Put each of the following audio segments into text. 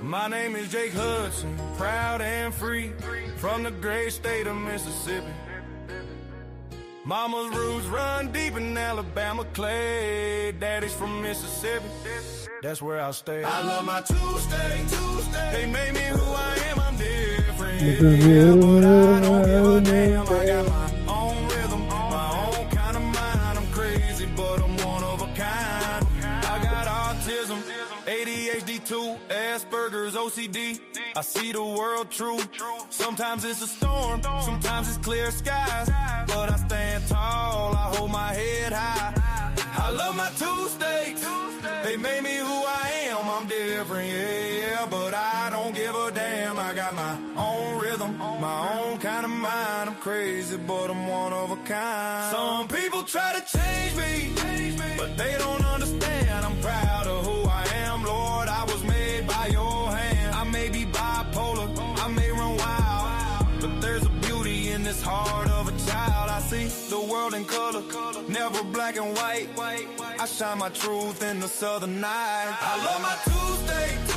My name is Jake Hudson, proud and free, from the great state of Mississippi. Mama's roots run deep in Alabama clay. Daddy's from Mississippi, that's where I'll stay. I love my two-state. They made me who I am, I'm different. Yeah, but I don't give a damn. I got my own rhythm, my own kind of mind. I'm crazy, but I'm one of a kind. I got autism, ADHD too, Asperger's, OCD. I see the world true. Sometimes it's a storm, sometimes it's clear skies, but I stand tall, I hold my head high. I love my two states, they made me who I am. I'm different, yeah, but I don't give a damn. I got my own rhythm, my own kind of mind. I'm crazy, but I'm one of a kind. Some people try to change me, but they don't understand. I'm proud of who I am, Lord. I was made by your hand. I may be bipolar, I may run wild, but there's a beauty in this heart of a child. I see the world in color, never black and white. I shine my truth in the southern night. I love my two states,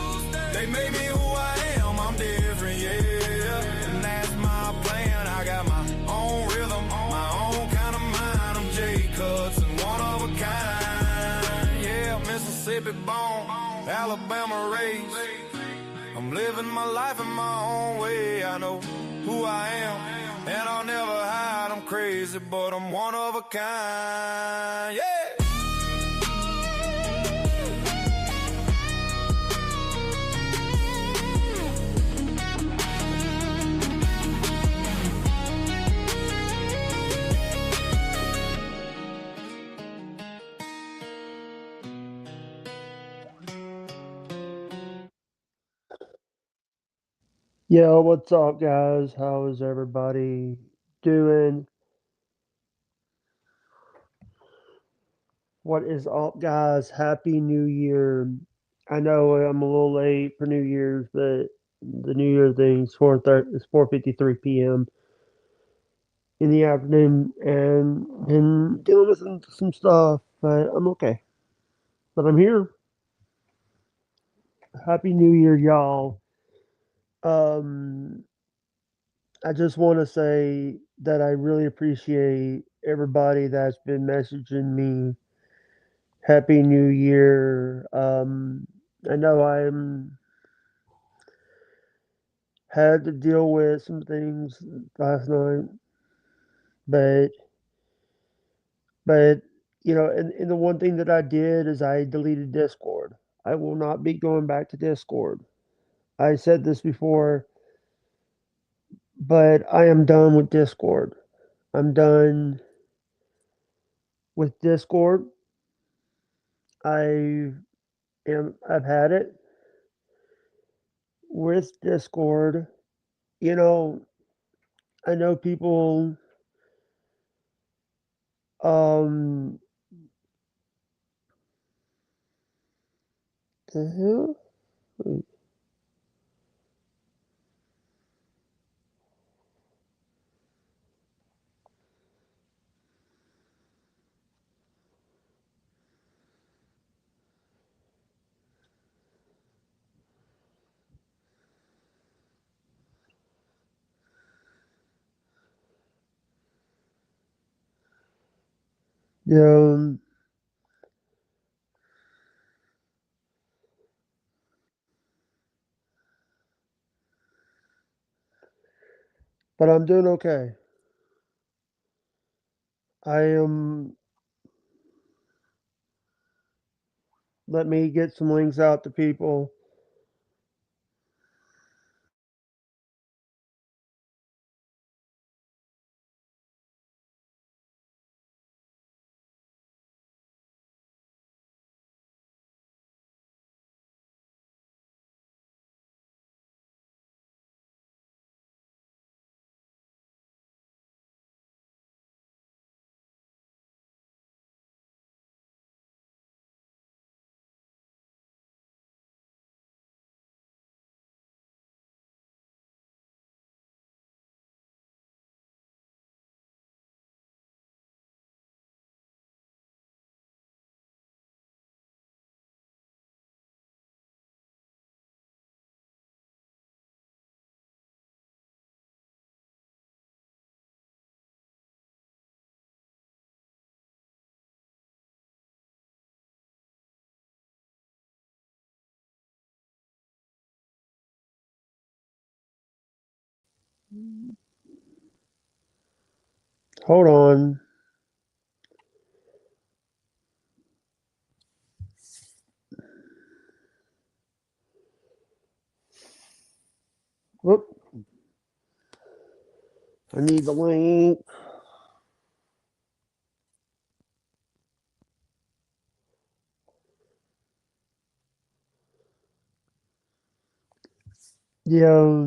they made me who I am. I'm different, yeah, and that's my plan. I got my own rhythm, my own kind of mind. I'm Jake Hudson, one of a kind. Yeah, Mississippi born, Alabama raised. I'm living my life in my own way. I know who I am, and I'll never hide. I'm crazy, but I'm one of a kind. Yeah. Yo, what's up, guys? How is everybody doing? What is up, guys? Happy New Year. I know I'm a little late for New Year's, but the New Year thing's 4:30, it's 4:53 p.m. in the afternoon, and been dealing with some stuff, but I'm okay. But I'm here. Happy New Year, y'all. Um, I just want to say that I really appreciate everybody that's been messaging me Happy New Year. I know I'm had to deal with some things last night, but but and the one thing that I did is I deleted Discord. I will not be going back to Discord. I said this before, but I am done with Discord. I'm done with Discord. I I've had it with Discord. You know, I know people um the hell? Yeah, but I'm doing okay. I am. Let me get some links out to people. Hold on. Whoop. I need the link. Yeah.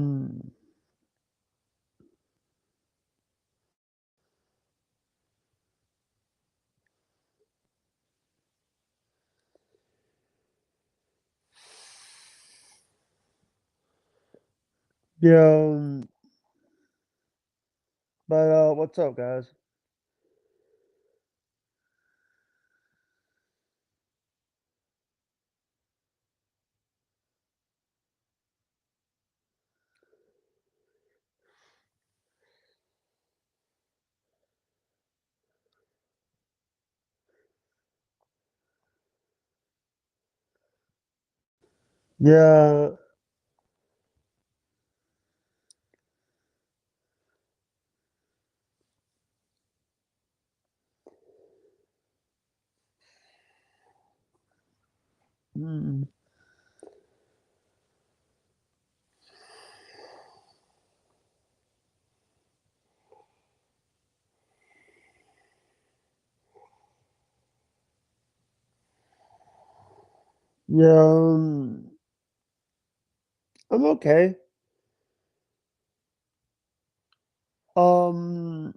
Yeah. But what's up, guys? Yeah. Mm. Yeah. I'm okay. Um.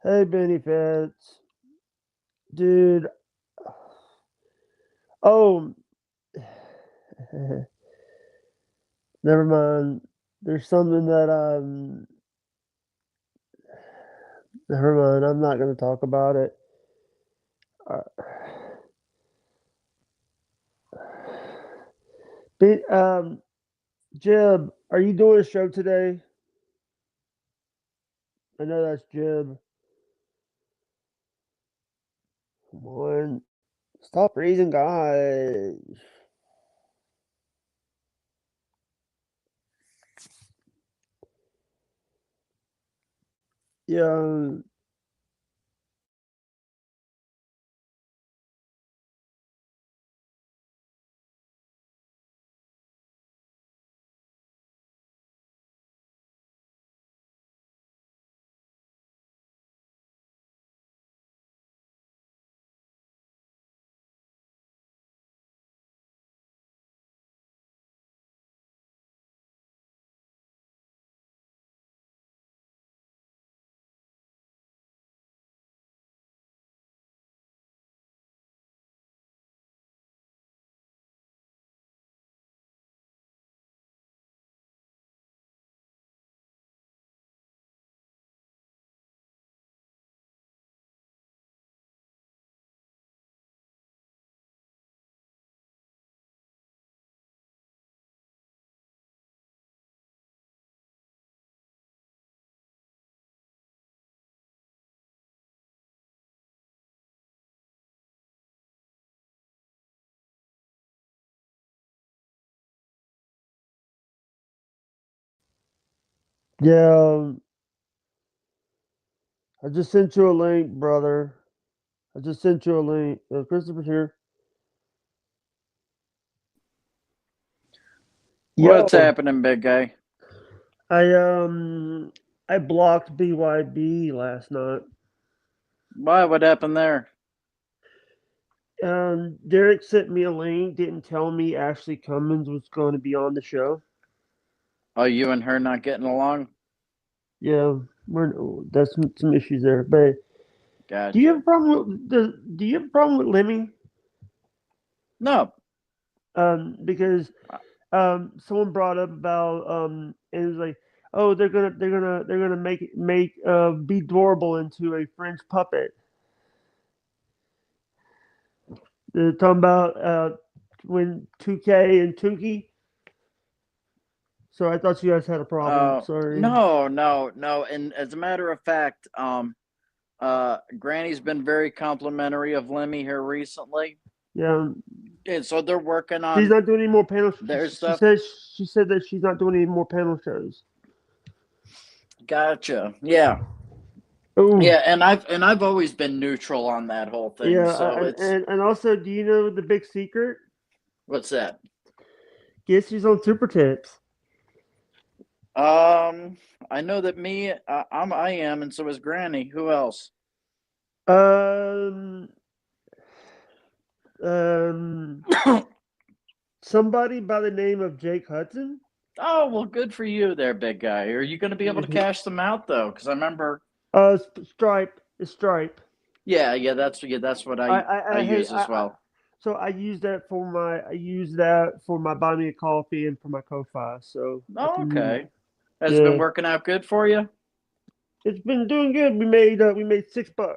Hey, Benny Fitz, dude. Oh. Never mind. There's something that Never mind. I'm not gonna talk about it. Uh, Jib, are you doing a show today? I know that's Jib. Come on. Stop raising guys. Yeah. Yeah. I just sent you a link, brother. I just sent you a link. Christopher's here. What's Yo, happening, big guy? I I blocked BYB last night. Why? What happened there? Derek sent me a link, didn't tell me Ashley Cummins was going to be on the show. Oh, you and her not getting along? Yeah, that's some issues there. But do you have Gotcha. a problem with do you have a problem with Lemmy? No. Because someone brought up about and it was like, oh, they're gonna make Be Adorable into a French puppet. They're talking about when 2K and Tukey. So I thought you guys had a problem. Sorry. No. And as a matter of fact, Granny's been very complimentary of Lemmy here recently. Yeah. And so they're working She's on not doing any more panel. their She stuff. said that she's not doing any more panel shows. Gotcha. Yeah. Oh, Yeah, and I've always been neutral on that whole thing. yeah, So it's and also, do you know the big secret? what's that? Guess who's on Super Tips? I know that I am, and so is Granny. Who else? Um, um, somebody by the name of Jake Hudson. Oh, well, good for you there, big guy. Are you going to be able to cash them out though? Because I remember. Stripe. It's Stripe. Yeah, that's what I use as well. So I use that for my buy me a coffee and for my Ko-Fi. So okay. Has it been working out good for you? It's been doing good. We made $6.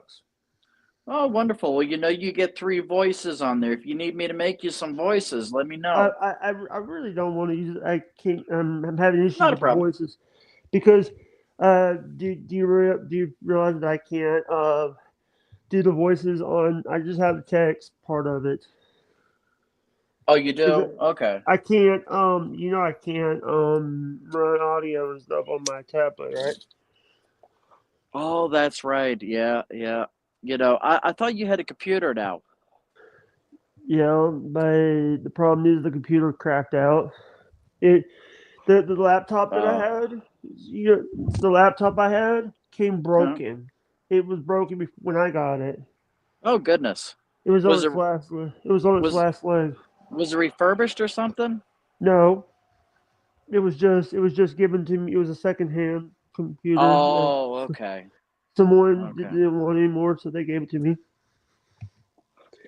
Oh, wonderful. Well, you get 3 voices on there. If you need me to make you some voices, let me know. I really don't want to use it. I can't. I'm having issues Not a with problem. voices because do you realize that I can't do the voices on? I just have the text part of it. Oh, you do? Okay. I can't. I can't run audio and stuff on my tablet, right? Oh, that's right. Yeah. I thought you had a computer now. Yeah, but the problem is the computer crapped out. The laptop that I had, the laptop I had came broken. It was broken when I got it. Oh goodness! It was on its last. It was on its last leg. Was it refurbished or something? No, it was just given to me. It was a secondhand computer. Oh, okay. Someone didn't want it anymore, so they gave it to me.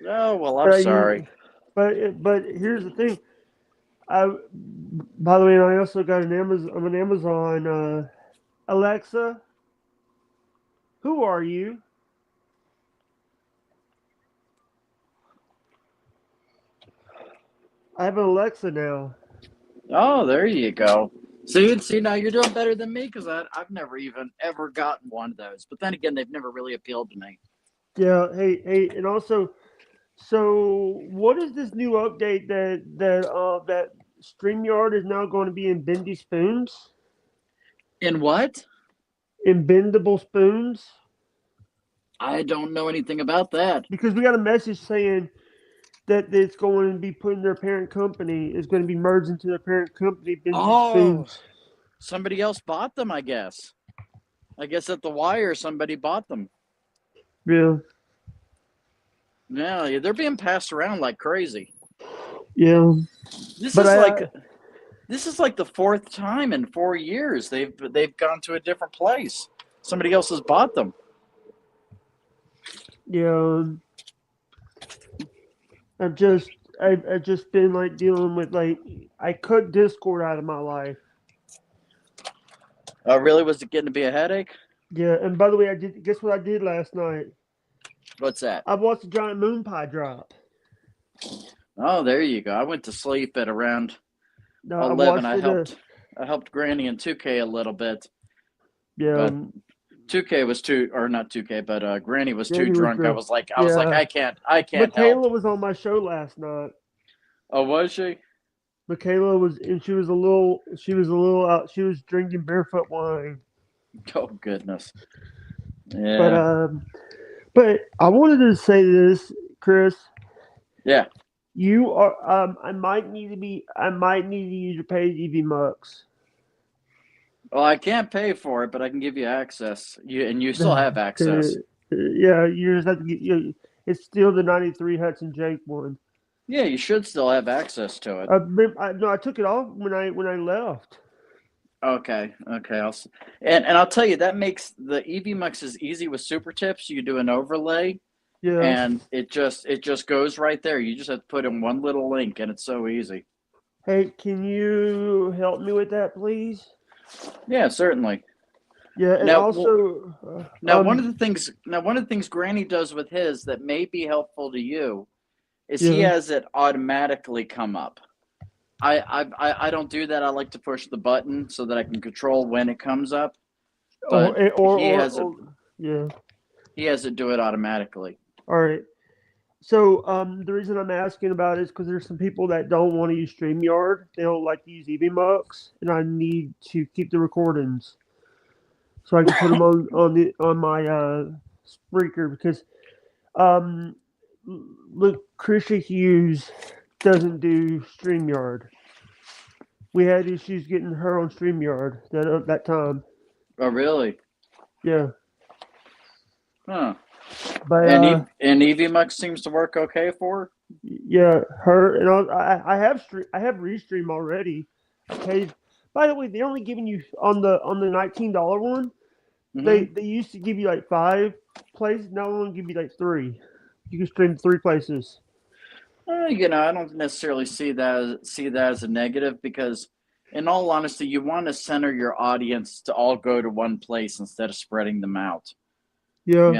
Oh well, I'm sorry. But here's the thing. By the way, I also got an Amazon. I'm an Amazon. Alexa, who are you? I have an Alexa now. Oh, there you go. See, now you're doing better than me because I've never even ever gotten one of those. But then again, they've never really appealed to me. Yeah. Hey, and also, so what is this new update that StreamYard is now going to be in bendy spoons? In what? In bendable spoons. I don't know anything about that. Because we got a message saying that it's going to be put in their parent company. Is going to be merged into their parent company. Spoons. Somebody else bought them, I guess. I guess at the wire, somebody bought them. Yeah. Yeah, they're being passed around like crazy. Yeah. This is like the 4th time in 4 years they've gone to a different place. Somebody else has bought them. Yeah. I've just been like dealing with I cut Discord out of my life. Oh, really? Was it getting to be a headache? Yeah, and by the way, guess what I did last night? What's that? I watched a giant moon pie drop. Oh, there you go. I went to sleep at around 11. I helped Granny in 2K a little bit. Yeah. But 2K was not 2K, but Granny was too drunk. I was like, I can't Michaela help. was on my show last night. Oh, was she? Michaela was, and she was a little out. She was drinking barefoot wine. Oh goodness. Yeah. But I wanted to say this, Chris. Yeah. You are. I might need to use your paid EV Mux. Well, I can't pay for it, but I can give you access. You still have access. Yeah, you just have to get. It's still the '93 Hudson Jake one. Yeah, you should still have access to it. No, I took it off when I left. Okay. I'll tell you, that makes the EV Muxes easy with Super Tips. You do an overlay, and it just goes right there. You just have to put in one little link, and it's so easy. Hey, can you help me with that, please? Yeah, certainly. Yeah, and also one of the things Granny does with his that may be helpful to you is he has it automatically come up. I don't do that. I like to push the button so that I can control when it comes up. But he has it do it automatically. All right. So the reason I'm asking about it is because there's some people that don't want to use StreamYard. They don't like to use EVMux, and I need to keep the recordings so I can put them on my Spreaker because look, Krisha Hughes doesn't do StreamYard. We had issues getting her on StreamYard that time. Oh, really? Yeah. Huh. But and EVMux seems to work okay for her? Yeah, her and I have Restream already. Okay. By the way, they're only giving you on the $19 one. Mm-hmm. They used to give you like 5 places. Now they only give you like 3. You can stream 3 places. I don't necessarily see that as a negative because, in all honesty, you want to center your audience to all go to one place instead of spreading them out. Yeah.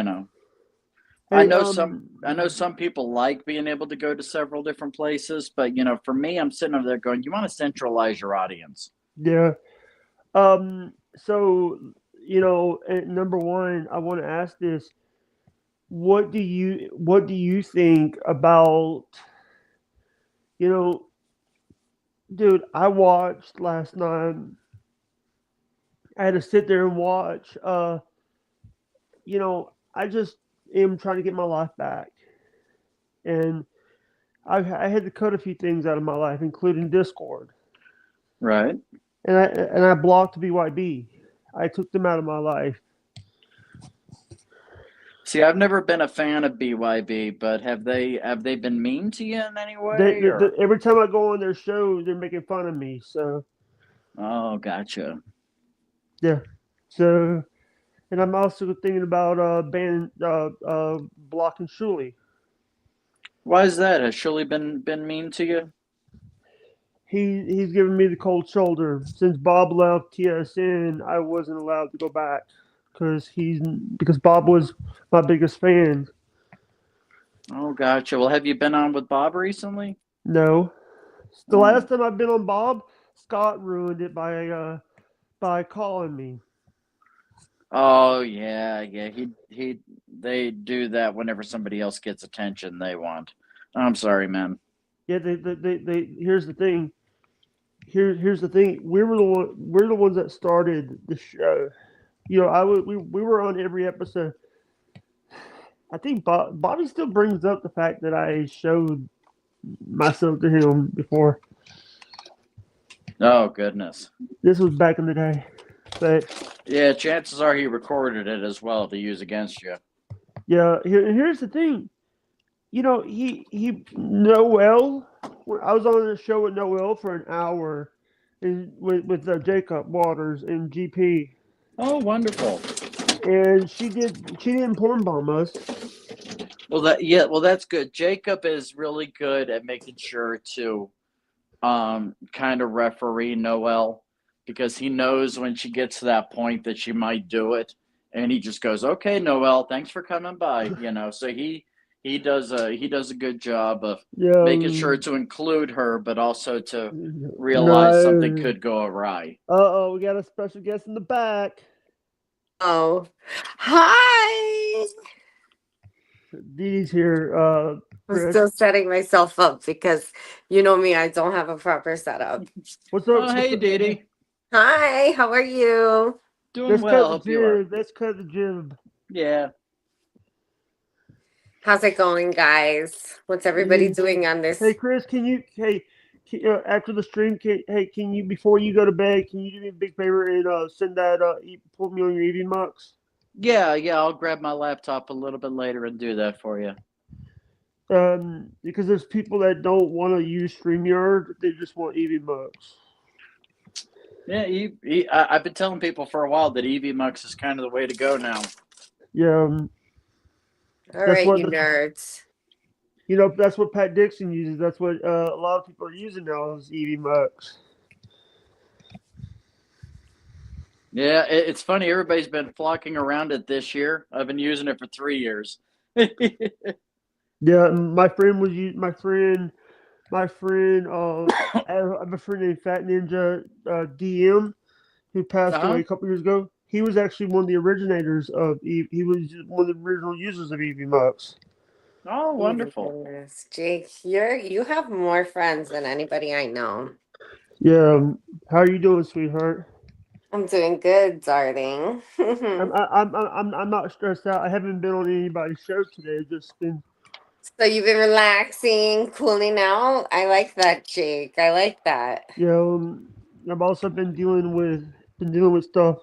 Hey, I know some people like being able to go to several different places, but for me, I'm sitting over there going, you want to centralize your audience. Yeah. So number one, I want to ask this: what do you think about dude? I watched last night. I had to sit there and watch. I just am trying to get my life back, and I had to cut a few things out of my life, including Discord. Right. And I blocked BYB. I took them out of my life. See, I've never been a fan of BYB, but have they been mean to you in any way? Every time I go on their show, they're making fun of me. So. Oh, gotcha. Yeah. So, and I'm also thinking about blocking Shuli. Why is that? Has Shuli been mean to you? He's given me the cold shoulder. Since Bob left TSN, I wasn't allowed to go back because Bob was my biggest fan. Oh, gotcha. Well, have you been on with Bob recently? No. The last time I've been on Bob, Scott ruined it by calling me. Oh yeah. They do that whenever somebody else gets attention they want. I'm sorry, man. Yeah, they here's the thing. Here's the thing. We're the ones that started the show. We were on every episode. I think Bobby still brings up the fact that I showed myself to him before. Oh goodness. This was back in the day. But yeah, chances are he recorded it as well to use against you. Yeah, here's the thing. Noel. I was on the show with Noel for an hour, with Jacob Waters and GP. Oh, wonderful! And she didn't porn bomb us. Well, that's good. Jacob is really good at making sure to, kind of referee Noel, because he knows when she gets to that point that she might do it, and he just goes, "Okay, Noel, thanks for coming by." So he does a good job of making sure to include her, but also to realize something could go awry. Uh-oh, we got a special guest in the back. Oh, hi. Dee's here. I'm still setting myself up because you know me, I don't have a proper setup. What's up? Oh, hey, Dee. Hi, how are you? Doing well. Let's cut the jib. Yeah. How's it going, guys? What's everybody doing on this? Hey, Chris, can you after the stream, can you, before you go to bed, can you do me a big favor and send that put me on your EVMux? Yeah, I'll grab my laptop a little bit later and do that for you. Because there's people that don't want to use StreamYard, they just want EVMux. Yeah, I've been telling people for a while that EVMux is kind of the way to go now. Yeah. All right, you nerds. That's what Pat Dixon uses. That's what a lot of people are using now is EVMux. Yeah, it's funny. Everybody's been flocking around it this year. I've been using it for 3 years. Yeah, my friend was using my friend. I have a friend named Fat Ninja DM, who passed away a couple years ago. He was actually one of the originators of he was one of the original users of EVMux. Oh, Oh my wonderful. goodness, Jake, you have more friends than anybody I know. Yeah. How are you doing, sweetheart? I'm doing good, darling. I'm not stressed out. I haven't been on anybody's show today. Just been. So you've been relaxing, cooling out. I like that, Jake. I like that. You know, I've also been dealing with stuff.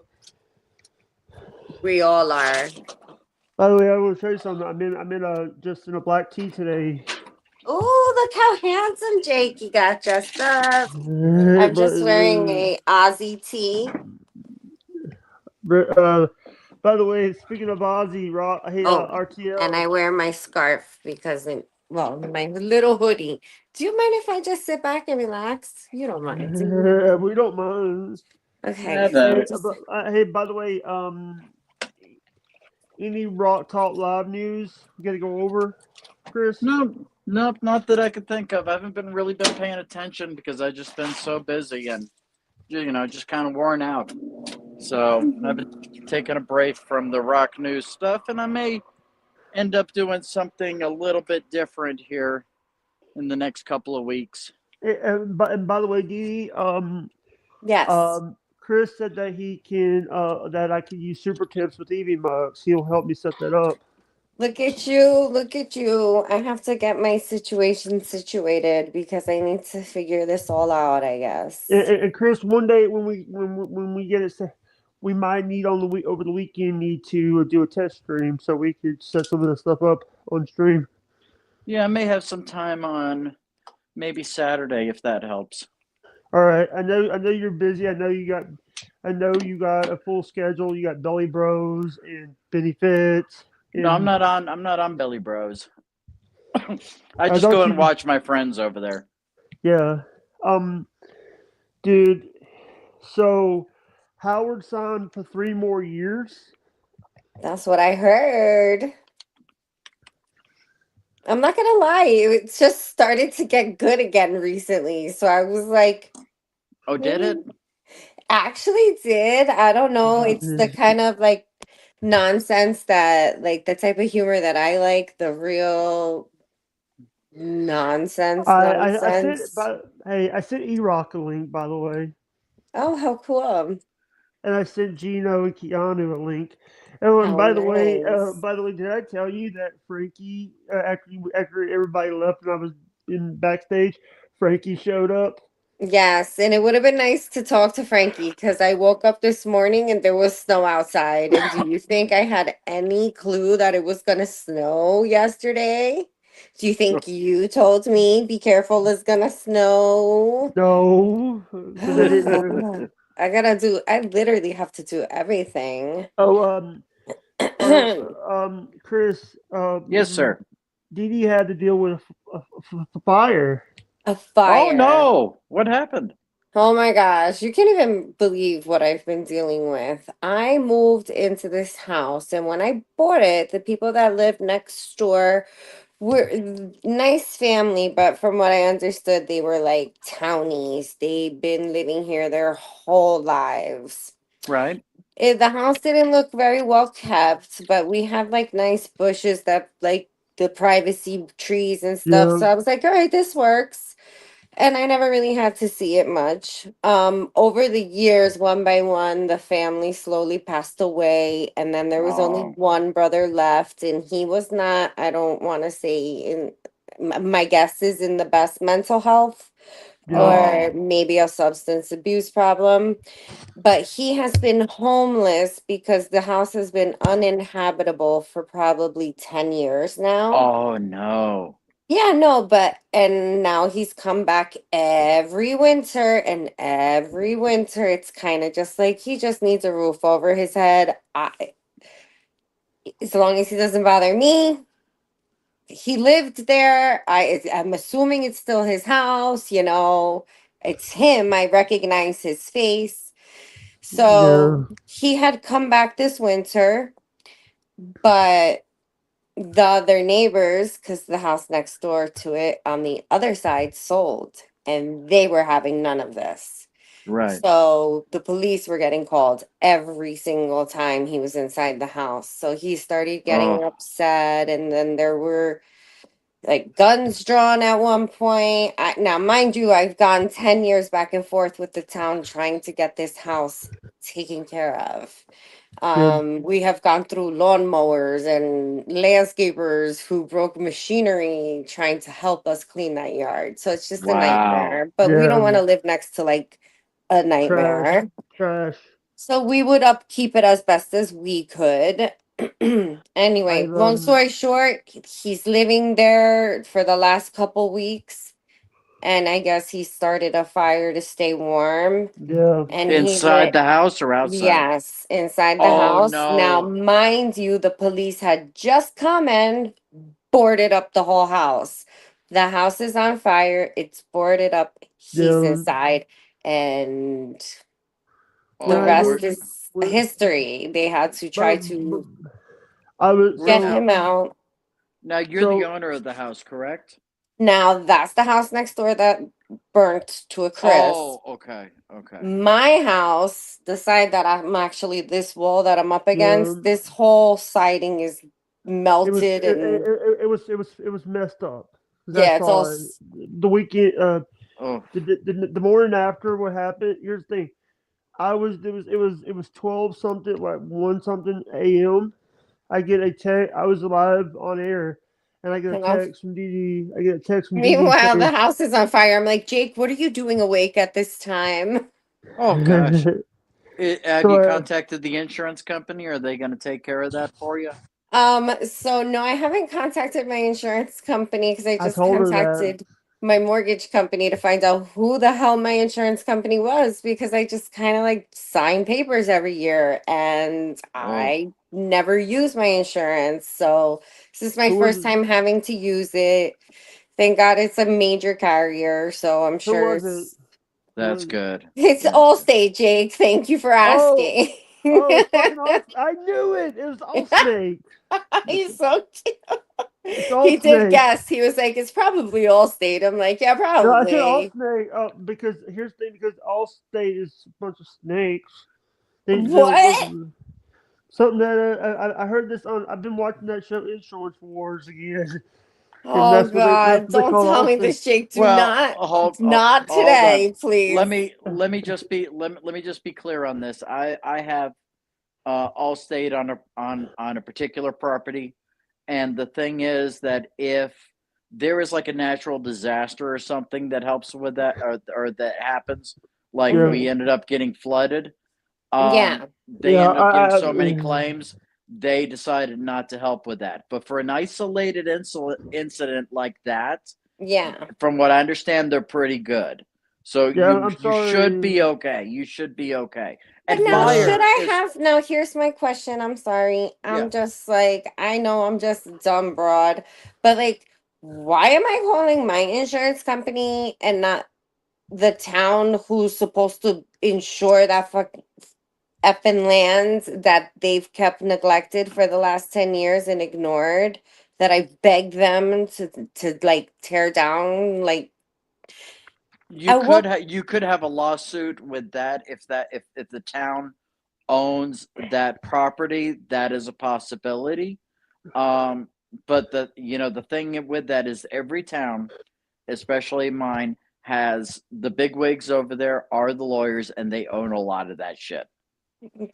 We all are. By the way, I will show you something. I'm in a just in a black tee today. Oh, look how handsome Jake you got dressed up. I'm But just wearing a Aussie tee. by the way, speaking of Ozzy, hey Oh, and RTL. I wear my scarf because well, my little hoodie. Do you mind if I just sit back and relax? You don't mind, do you? We don't mind. Okay, Yeah, 'cause I'm no. just Hey, by the way, any Rock Talk Live news you got to go over, Chris? No, nope, not that I could think of. I haven't really been paying attention because I just been so busy and just kind of worn out. So I've been taking a break from the rock news stuff, and I may end up doing something a little bit different here in the next couple of weeks. And by the way, Dee, yes. Chris said that he can that I can use super tips with Evie Mugs. He'll help me set that up. Look at you, look at you. I have to get my situation situated because I need to figure this all out, I guess. And Chris, one day when we get it set, we might need on the week over the weekend need to do a test stream so we could set some of the stuff up on stream. Yeah, I may have some time on maybe Saturday if that helps. All right, I know you're busy. I know you got a full schedule. You got Belly Bros and Benny Fitz. No, I'm And not on. I'm not on Belly Bros. I I just thought go and you, watch my friends over there. yeah, dude. So Howard signed for 3 more years. That's what I heard. I'm not gonna lie, it just started to get good again recently. So I was like, Oh, did it? actually did. I don't know. It's the kind of like nonsense that like the type of humor that I like, the real I sent, nonsense. but hey, I sent E-Rock a link, by the way, Oh, how cool. and I sent Gino and Keanu a link. Oh, and How nice. by the way, did I tell you that Frankie after everybody left and I was in backstage, Frankie showed up. Yes, and it would have been nice to talk to Frankie because I woke up this morning and there was snow outside. And do you think I had any clue that it was going to snow yesterday? Do you think you told me be careful it's going to snow? No, because I didn't know. I literally have to do everything. Oh, Chris, Yes, sir. Dee Dee had to deal with a fire. A Oh fire. no! What happened? Oh my gosh, you can't even believe what I've been dealing with. I moved into this house, and when I bought it, the people that lived next door were nice family, but from what I understood, they were like townies. They've been living here their whole lives. Right. The house didn't look very well kept, but we had like nice bushes that like the privacy trees and stuff. Yeah, So I was like, all right, this works. And I never really had to see it much. Over the years, one by one, the family slowly passed away, and then there was only Oh. one brother left, and he was not, I don't want to say in my guess is in the best mental health yeah. or maybe a substance abuse problem. But he has been homeless because the house has been uninhabitable for probably 10 years now. Oh no. Yeah, no, but and now he's come back every winter, and every winter it's kind of just like he just needs a roof over his head. As long as he doesn't bother me, he lived there. I'm assuming it's still his house, it's him. I recognize his face. Yeah. So he had come back this winter, but the other neighbors, because the house next door to it on the other side sold, and they were having none of this. Right. So the police were getting called every single time he was inside the house. So he started getting Oh. upset, and then there were like guns drawn at one point. Now, mind you, I've gone 10 years back and forth with the town trying to get this house taken care of. We have gone through lawnmowers and landscapers who broke machinery trying to help us clean that yard. So it's just a nightmare. But we don't want to live next to like a nightmare. Trash. So we would upkeep it as best as we could. Anyway, long story short, he's living there for the last couple weeks. And I guess he started a fire to stay warm. Yeah. And inside the house or outside? Yes, inside the house. No. Now, mind you, the police had just come and boarded up the whole house. The house is on fire. It's boarded up. He's inside. And the rest is history. They had to try to get him out. Now, you're the owner of the house, correct? Now, that's the house next door that burnt to a crisp. Oh, okay. My house, the side that I'm actually, this wall that I'm up against, this whole siding is melted. It was messed up. Yeah, it's all... The weekend, the morning after what happened, here's the thing. It was 12 something, like 1 something a.m. I get a text. I was live on air, and I get a text from Dee Dee. Meanwhile, the house is on fire. I'm like, Jake, what are you doing awake at this time? Oh gosh. Have you contacted the insurance company? Are they going to take care of that for you? So no, I haven't contacted my insurance company because I just contacted my mortgage company to find out who the hell my insurance company was, because I just kind of like sign papers every year and I never use my insurance. So this is my first time having to use it. Thank God it's a major carrier, so I'm sure that's good. It's Allstate, Jake. Thank you for asking. I knew it. It was Allstate. He's so cute. He did guess. He was like, "It's probably Allstate." I'm like, "Yeah, probably." No, I said Allstate because here's the thing: because Allstate is a bunch of snakes. What? Something that I heard this on. I've been watching that show, Insurance Wars, again. Oh God! Don't tell me this, Jake. Do not today, please. Let me just be clear on this. I have Allstate on a particular property, and the thing is that if there is like a natural disaster or something that helps with that, or that happens, like we ended up getting flooded. They ended up getting so many claims. They decided not to help with that. But for an isolated incident like that, from what I understand, they're pretty good. So you should be okay. You should be okay. But now, should I have... Now, here's my question. I'm sorry. I'm just like, I know I'm just dumb broad. But like, why am I calling my insurance company and not the town who's supposed to insure that effing land that they've kept neglected for the last 10 years and ignored, that I begged them to like tear down? Like, you could have a lawsuit with that if the town owns that property. That is a possibility. But the thing with that is every town, especially mine, has the bigwigs over there are the lawyers, and they own a lot of that shit.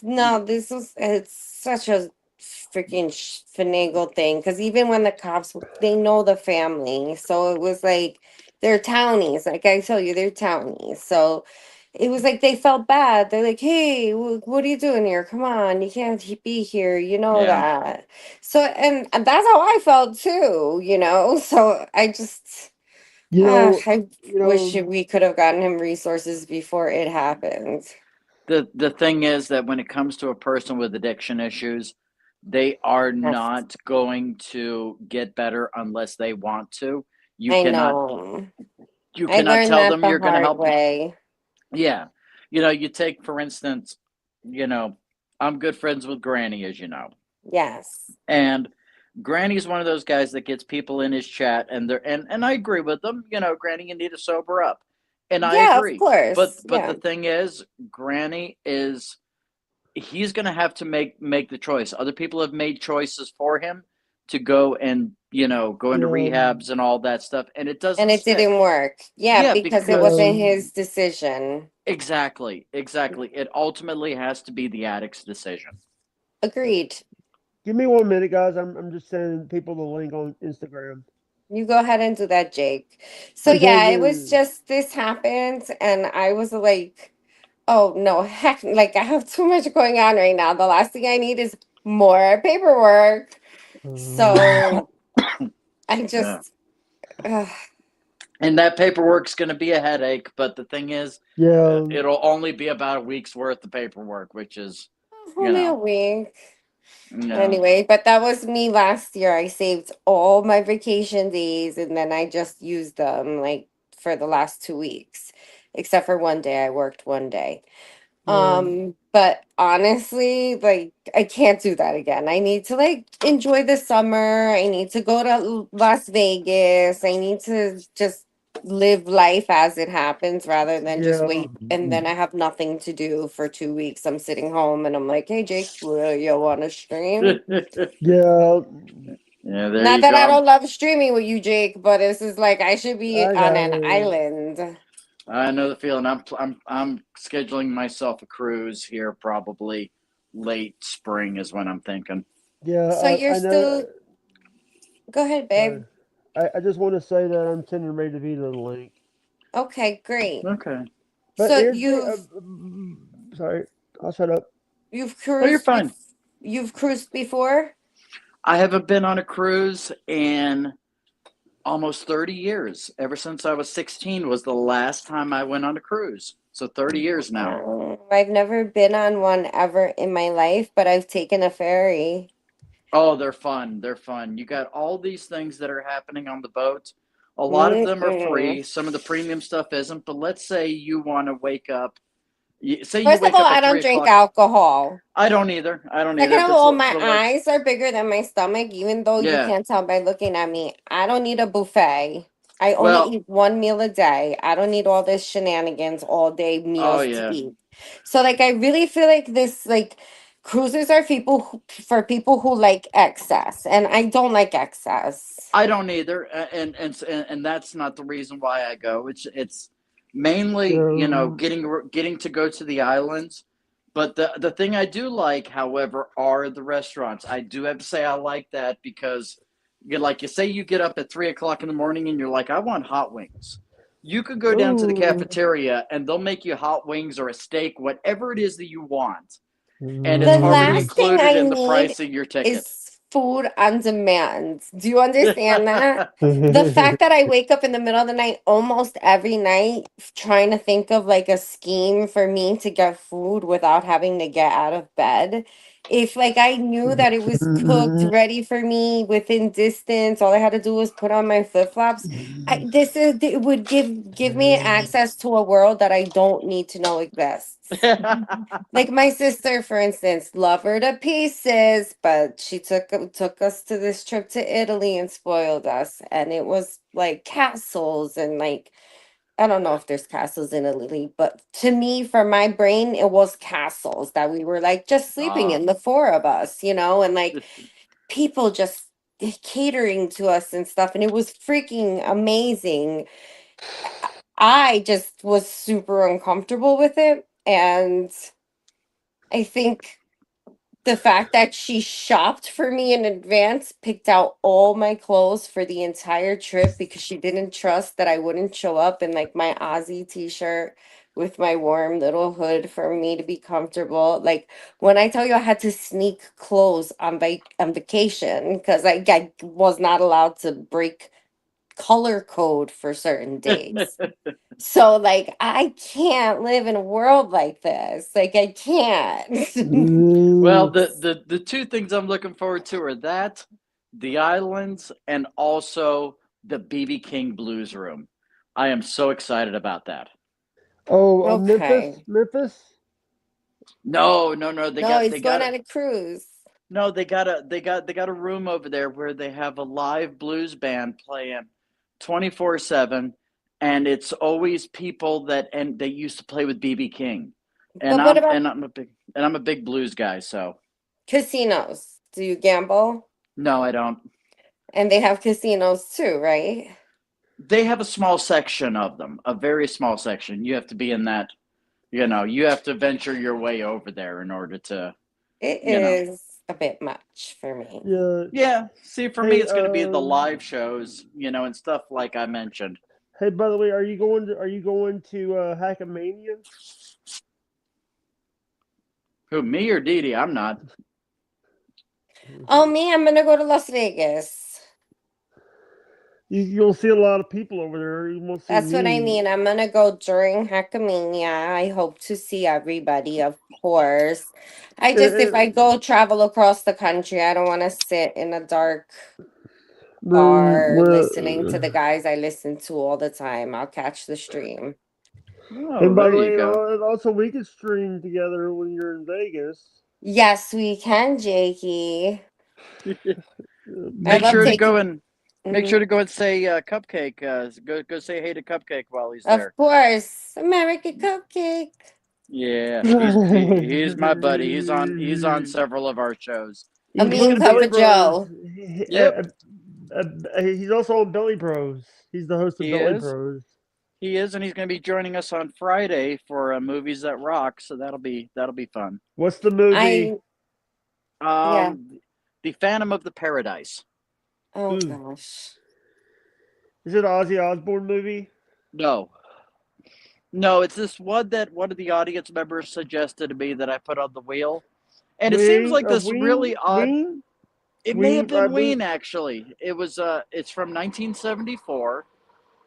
No, it's such a freaking finagle thing, because even when the cops, they know the family, so it was like they're townies. Like I tell you, they're townies. So it was like they felt bad. They're like, "Hey, what are you doing here? Come on, you can't be here. You know that." So and that's how I felt too. So I just. I wish we could have gotten him resources before it happened. The thing is that when it comes to a person with addiction issues, they are not going to get better unless they want to. You cannot tell them you're going to help them. Yeah. You take, for instance, I'm good friends with Granny, as you know. Yes. And Granny's one of those guys that gets people in his chat, and I agree with them. Granny, you need to sober up. And I agree. Of course. But the thing is, Granny he's going to have to make the choice. Other people have made choices for him to go and go into Yeah. rehabs and all that stuff, and it doesn't And it stick. didn't work. Yeah, Yeah, because it because wasn't his decision. exactly. It ultimately has to be the addict's decision. Agreed. Give me 1 minute, guys. I'm just sending people the link on Instagram. You go ahead and do that, Jake. So Okay, yeah, it was good. just this happened, and I was like, oh no, heck, like I have too much going on right now. The last thing I need is more paperwork. So I Yeah. just And that paperwork's going to be a headache, but the thing is, yeah. it'll only be about a week's worth of paperwork, which is, only a week. no. Anyway, but that was me last year. I saved all my vacation days and then I just used them like for the last 2 weeks, except for one day. I worked one day. But honestly, like I can't do that again. I need to like enjoy the summer. I need to go to Las Vegas. I need to just live life as it happens rather than just wait and then I have nothing to do for 2 weeks. I'm sitting home and I'm like, hey Jake, will you want to stream? Yeah. Yeah, there Not you that I go. don't love streaming with you, Jake, but this is like I should be I on got an it. island. I know the feeling. I'm scheduling myself a cruise here, probably late spring is when I'm thinking. Yeah, So you're I know. still go ahead, babe. I just want to say that I'm sending Ray DeVito the link. Okay, great. Okay. But So here's the sorry, I'll shut up. you've Oh, you're cruised fine. you've cruised before? I haven't been on a cruise in almost 30 years. Ever since I was 16 was the last time I went on a cruise. So 30 years now. I've never been on one ever in my life, but I've taken a ferry. Oh, they're fun. They're fun. You got all these things that are happening on the boat. A lot of them are free. Some of the premium stuff isn't. But let's say you want to wake up. Say you First of wake all, up I at don't 3 drink o'clock. alcohol. I don't either. Second of all, my But eyes are bigger than my stomach, even though you yeah. can't tell by looking at me. I don't need a buffet. I only Well, eat one meal a day. I don't need all this shenanigans all day meals to yeah. eat. So like I really feel like this like cruises are for people who like excess, and I don't like excess. I don't either, and that's not the reason why I go. It's mainly getting to go to the islands. But the thing I do like, however, are the restaurants. I do have to say I like that because you say you get up at 3 o'clock in the morning and you're like, I want hot wings. You could go down to the cafeteria and they'll make you hot wings or a steak, whatever it is that you want, and it's The already last thing included I in the need price of your ticket. is food on demand. Do you understand that? The fact that I wake up in the middle of the night almost every night trying to think of like a scheme for me to get food without having to get out of bed. If like I knew that it was cooked, ready for me within distance, all I had to do was put on my flip-flops. It would give me access to a world that I don't need to know exists. Like my sister, for instance, love her to pieces, but she took us to this trip to Italy and spoiled us, and it was like castles and like I don't know if there's castles in Italy, but to me, for my brain, it was castles that we were like just sleeping in, the four of us, and like people just catering to us and stuff, and it was freaking amazing. I just was super uncomfortable with it, and I think the fact that she shopped for me in advance, picked out all my clothes for the entire trip because she didn't trust that I wouldn't show up in like my Aussie t-shirt with my warm little hood for me to be comfortable. Like when I tell you I had to sneak clothes on vacation because I was not allowed to break color code for certain days. So like I can't live in a world like this. Like I can't. Well, the two things I'm looking forward to are the islands, and also the BB King Blues Room. I am so excited about that. Oh, Okay. Memphis? No. He's going on a cruise. No, they got a room over there where they have a live blues band playing 24/7, and it's always people that they used to play with BB King. And But what about I'm a big blues guy, so casinos? Do you gamble? no, I don't. And they have casinos too, right? They have a small section of them, a very small section. You have to be in that, you have to venture your way over there in order to, It you know. is a bit much for me. Yeah. Yeah. See, for me, Hey, it's going to be the live shows, and stuff like I mentioned. hey, by the way, are you going to Hackamania? Who, me or Dee Dee? I'm not. Oh, me, I'm gonna go to Las Vegas. You'll see a lot of people over there. You won't see That's what I me. mean. I'm gonna go during Hackamania. I hope to see everybody, of course. If I go travel across the country, I don't want to sit in a dark bar listening to the guys I listen to all the time. I'll catch the stream. Oh, And by there the you way, go. also we could stream together when you're in Vegas. Yes, we can, Jakey. Make love sure to taking. go and make sure to go and say Cupcake. Go say hey to Cupcake while he's Of there. course, American Cupcake. Yeah, he's my buddy. He's on several of our shows. A He's mean with cup Belly of Bros. Joe. Yep, He's also on Belly Bros. He's the host of he Belly is. Bros. He is, and he's going to be joining us on Friday for Movies That Rock. So that'll be fun. What's the movie? Yeah. The Phantom of the Paradise. Oh gosh. Is it an Ozzy Osbourne movie? No, it's this one that one of the audience members suggested to me that I put on the wheel, and it seems like this really odd. Ween? It may have been Ween, actually. It was it's from 1974,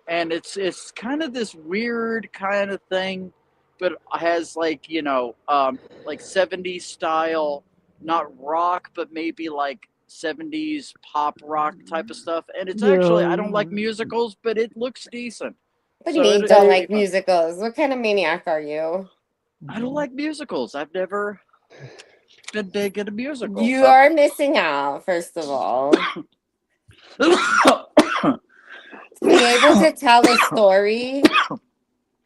and it's kind of this weird kind of thing, but has like 70s style, not rock, but maybe like 70s pop rock type of stuff. And it's actually, I don't like musicals, but it looks decent. What do you mean don't like musicals? What kind of maniac are you? I don't like musicals. I've never been big into musicals. You are missing out, first of all. Being able to tell a story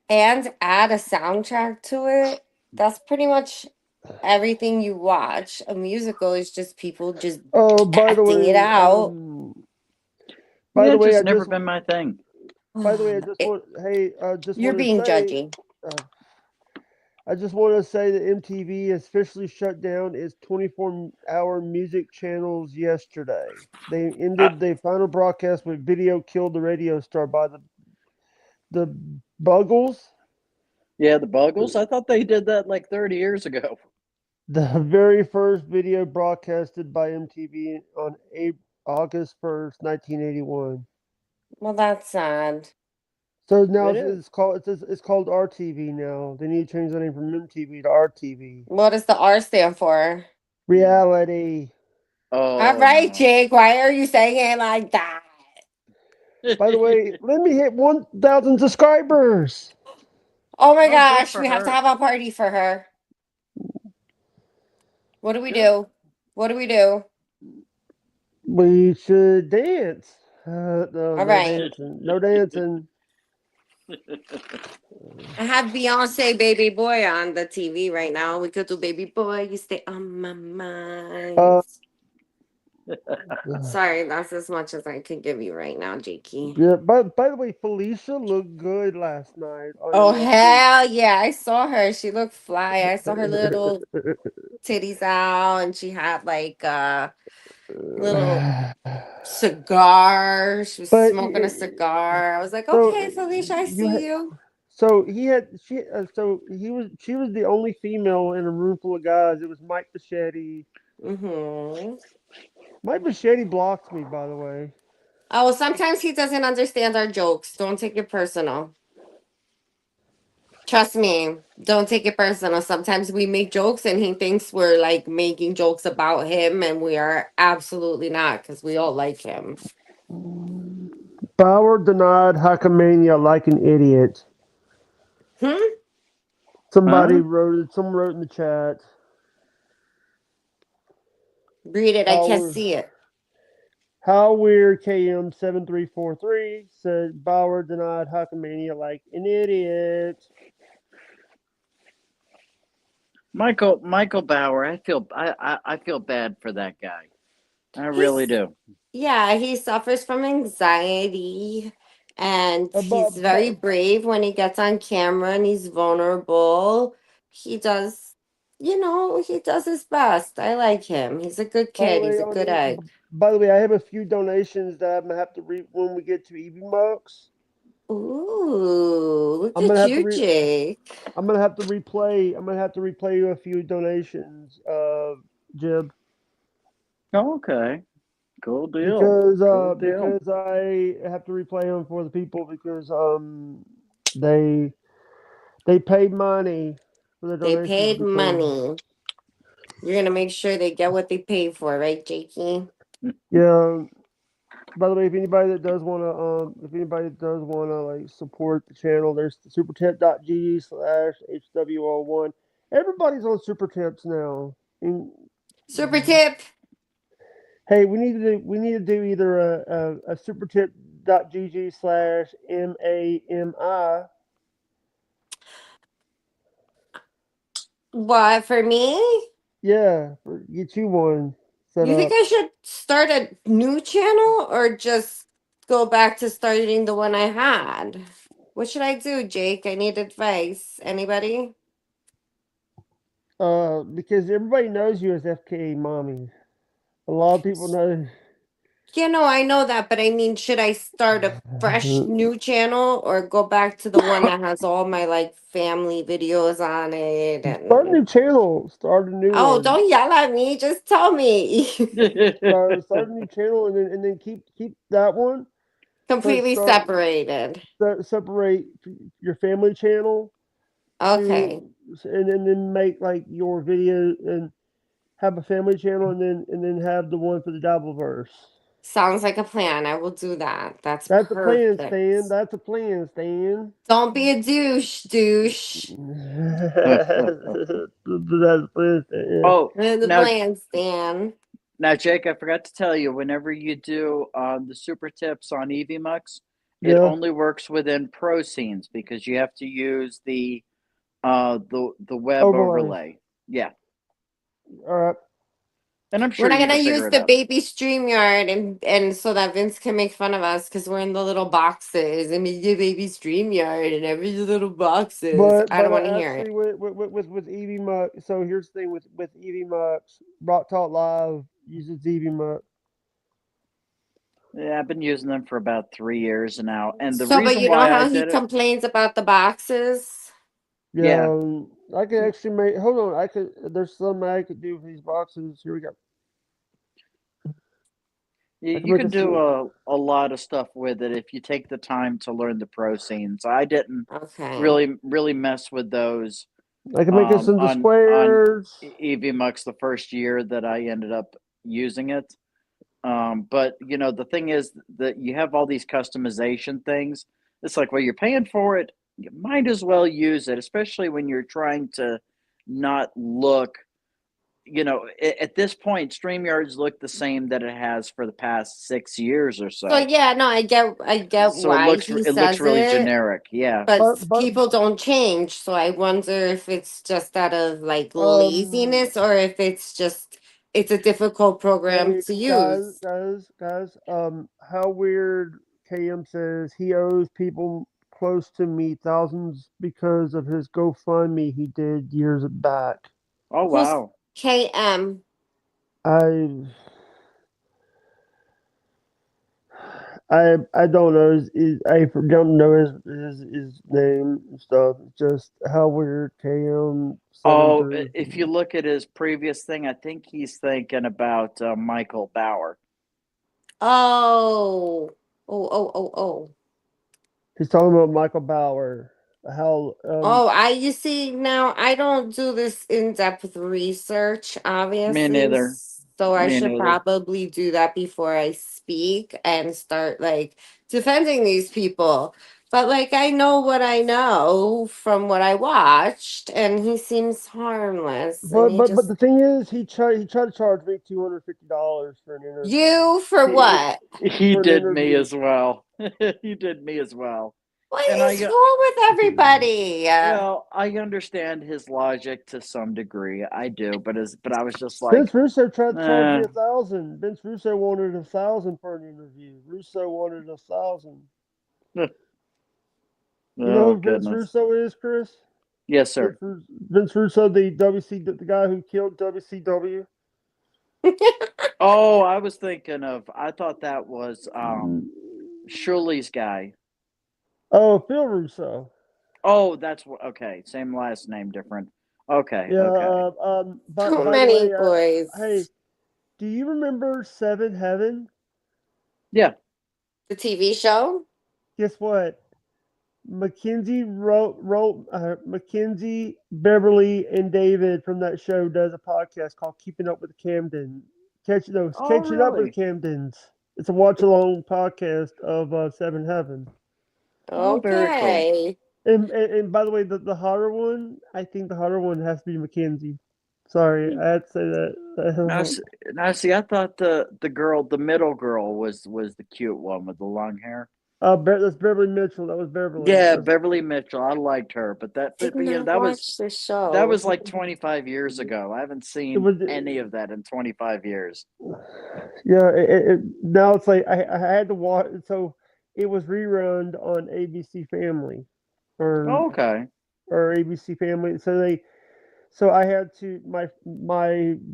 and add a soundtrack to it, that's pretty much everything you watch. A musical is just people just acting it out. By the way, it's never been my thing. By the way, I just want you're being judgy. I just want to say that MTV officially shut down its 24-hour music channels yesterday. They ended the final broadcast with "Video Killed the Radio Star" by the Buggles. Yeah, the Buggles. I thought they did that like 30 years ago. The very first video broadcasted by MTV on August 1st, 1981. Well, that's sad. So now it's called RTV now. They need to change the name from MTV to RTV. What does the R stand for? Reality. Oh, all right, Jake. Why are you saying it like that? By the way, let me hit 1,000 subscribers. Oh my gosh, we have to have a party for her. What do we do? What do we do? We should dance. No, all right. Dancing. No dancing. I have Beyonce Baby Boy on the TV right now. We could do Baby Boy. You stay on my mind. Sorry, that's as much as I can give you right now, Jakey. Yeah, by the way, Felicia looked good last night. Oh, hell yeah. I saw her. She looked fly. I saw her little titties out, and she had like a little cigar. She was smoking a cigar. I was like, okay, Felicia, I see you. So she was the only female in a room full of guys. It was Mike Bichetti. Mm-hmm. Mike Bichetti blocked me, by the way. Oh, sometimes he doesn't understand our jokes. Don't take it personal. Trust me, don't take it personal. Sometimes we make jokes and he thinks we're like making jokes about him, and we are absolutely not, because we all like him. Bauer denied Hackamania like an idiot. Someone wrote in the chat. Read it. I can't see it. How Weird KM7343 said Bauer denied Hackamania like an idiot. Michael Bauer, I feel bad for that guy. I really He's do. Yeah, he suffers from anxiety and But, he's very brave when he gets on camera and he's vulnerable. He does, he does his best. I like him. He's a good by the kid. way, He's a good egg. I have a few donations that I'm gonna have to read when we get to EV Mucks. Ooh, look I'm gonna at have to you, Jake. I'm gonna have to replay. I'm gonna have to replay a few donations, Jib, Okay. Cool deal. because I have to replay them for the people because they paid money for the They donations paid because money. You're gonna make sure they get what they pay for, right, Jakey? yeah. By the way, if anybody does wanna like support the channel, there's the supertemp.gg/HWR1. Everybody's on super temps now. And, Super tip. hey, we need to do either a supertip.gg/MAMI. What, for me? Yeah, get you one set You think up. I should start a new channel or just go back to starting the one I had? What should I do, Jake? I need advice. Anybody? Because everybody knows you as FKA Mommy. A lot of people know. Yeah, no, I know that, but I mean, should I start a fresh new channel or go back to the one that has all my like family videos on it? Start a And new channel. Start a new oh, one. don't yell at me. Just tell me. Start a new channel and then keep that one. Completely separated. Separate your family channel Okay. to and then make like your video and have a family channel and then have the one for the Dabbleverse. Sounds like a plan. I will do that. That's That's a plan, perfect. Stan. That's a plan, Stan. Don't be a douche. That's a plan, Stan. Oh, The now, plan, Stan. Jake, I forgot to tell you. Whenever you do the super tips on EVMux, it Yeah. only works within Pro Scenes because you have to use the web overlay. Yeah. All right. And I'm sure We're not you gonna can use figure it the out. baby StreamYard and so that Vince can make fun of us because we're in the little boxes and we do baby StreamYard and every little boxes. I don't want to hear Actually, it. with Evie Muck, so here's the thing with Evie Mucks, Rock Talk Live uses Evie Muck. Yeah, I've been using them for about 3 years now, and the So, but reason you know why I how he did it, complains about the boxes? yeah, I could actually make. Hold on, I could. There's something I could do for these boxes. Here we go. you can do a lot of stuff with it if you take the time to learn the pro scenes. I didn't Okay. really mess with those I can make us into on squares. EVMux the first year that I ended up using it. But you know, the thing is that you have all these customization things. It's like, well, you're paying for it, you might as well use it, especially when you're trying to not look. You know, at this point, StreamYards look the same that it has for the past 6 years or so. So yeah, no, I get So why he it looks says really it, generic. Yeah. but But people don't change. So I wonder if it's just out of like laziness or if it's a difficult program hey, to use. guys. How weird KM says he owes people close to me thousands because of his GoFundMe he did years back. Oh Who's wow. KM? I don't know I don't know his name and stuff. Just how weird KM. Oh, if you look at his previous thing, I think he's thinking about Michael Bauer. Oh. He's talking about Michael Bauer. How You see now I don't do this in-depth research, obviously. Me neither. So I Me should neither. probably do that before I speak and start like defending these people. But like I know what I know from what I watched, and he seems harmless. And he but just the thing is, he tried to charge me $250 for an interview. you for what? He For an did me interview. as well. He did me as well. What And is wrong with everybody? well, I understand his logic to some degree. I do, but I was just like, Vince Russo tried to charge me eh, 1,000. Vince Russo wanted 1,000 for an interview. Russo wanted 1,000. You know oh who Vince goodness. Russo is, Chris? Yes, sir. Vince Russo, the guy who killed WCW. Oh, I was thinking of. I thought that was Shirley's guy. Oh, Phil Russo. Oh, that's okay. Same last name, different. Okay, Yeah. okay. Too By the many way, boys. hey, do you remember Seven Heaven? Yeah. The TV show? Guess what? Mackenzie Mackenzie, Beverly, and David from that show does a podcast called Keeping Up with the Camden. Catching Oh, Up with really? the Camdens. It's a watch along podcast of Seven Heaven. Oh, very cool. Okay. And by the way, the hotter one, I think the hotter one has to be Mackenzie. Sorry, I had to say that. Now, see, I thought the girl, the middle girl, was the cute one with the long hair. That's Beverly Mitchell. That was Beverly. Yeah, That's, Beverly Mitchell. I liked her, but Did you know, not watch the show. that was like 25 years ago. I haven't seen any of that in 25 years. Yeah, now it's like I had to watch. So it was rerun on ABC Family, or Oh, okay. ABC Family. So I had to. My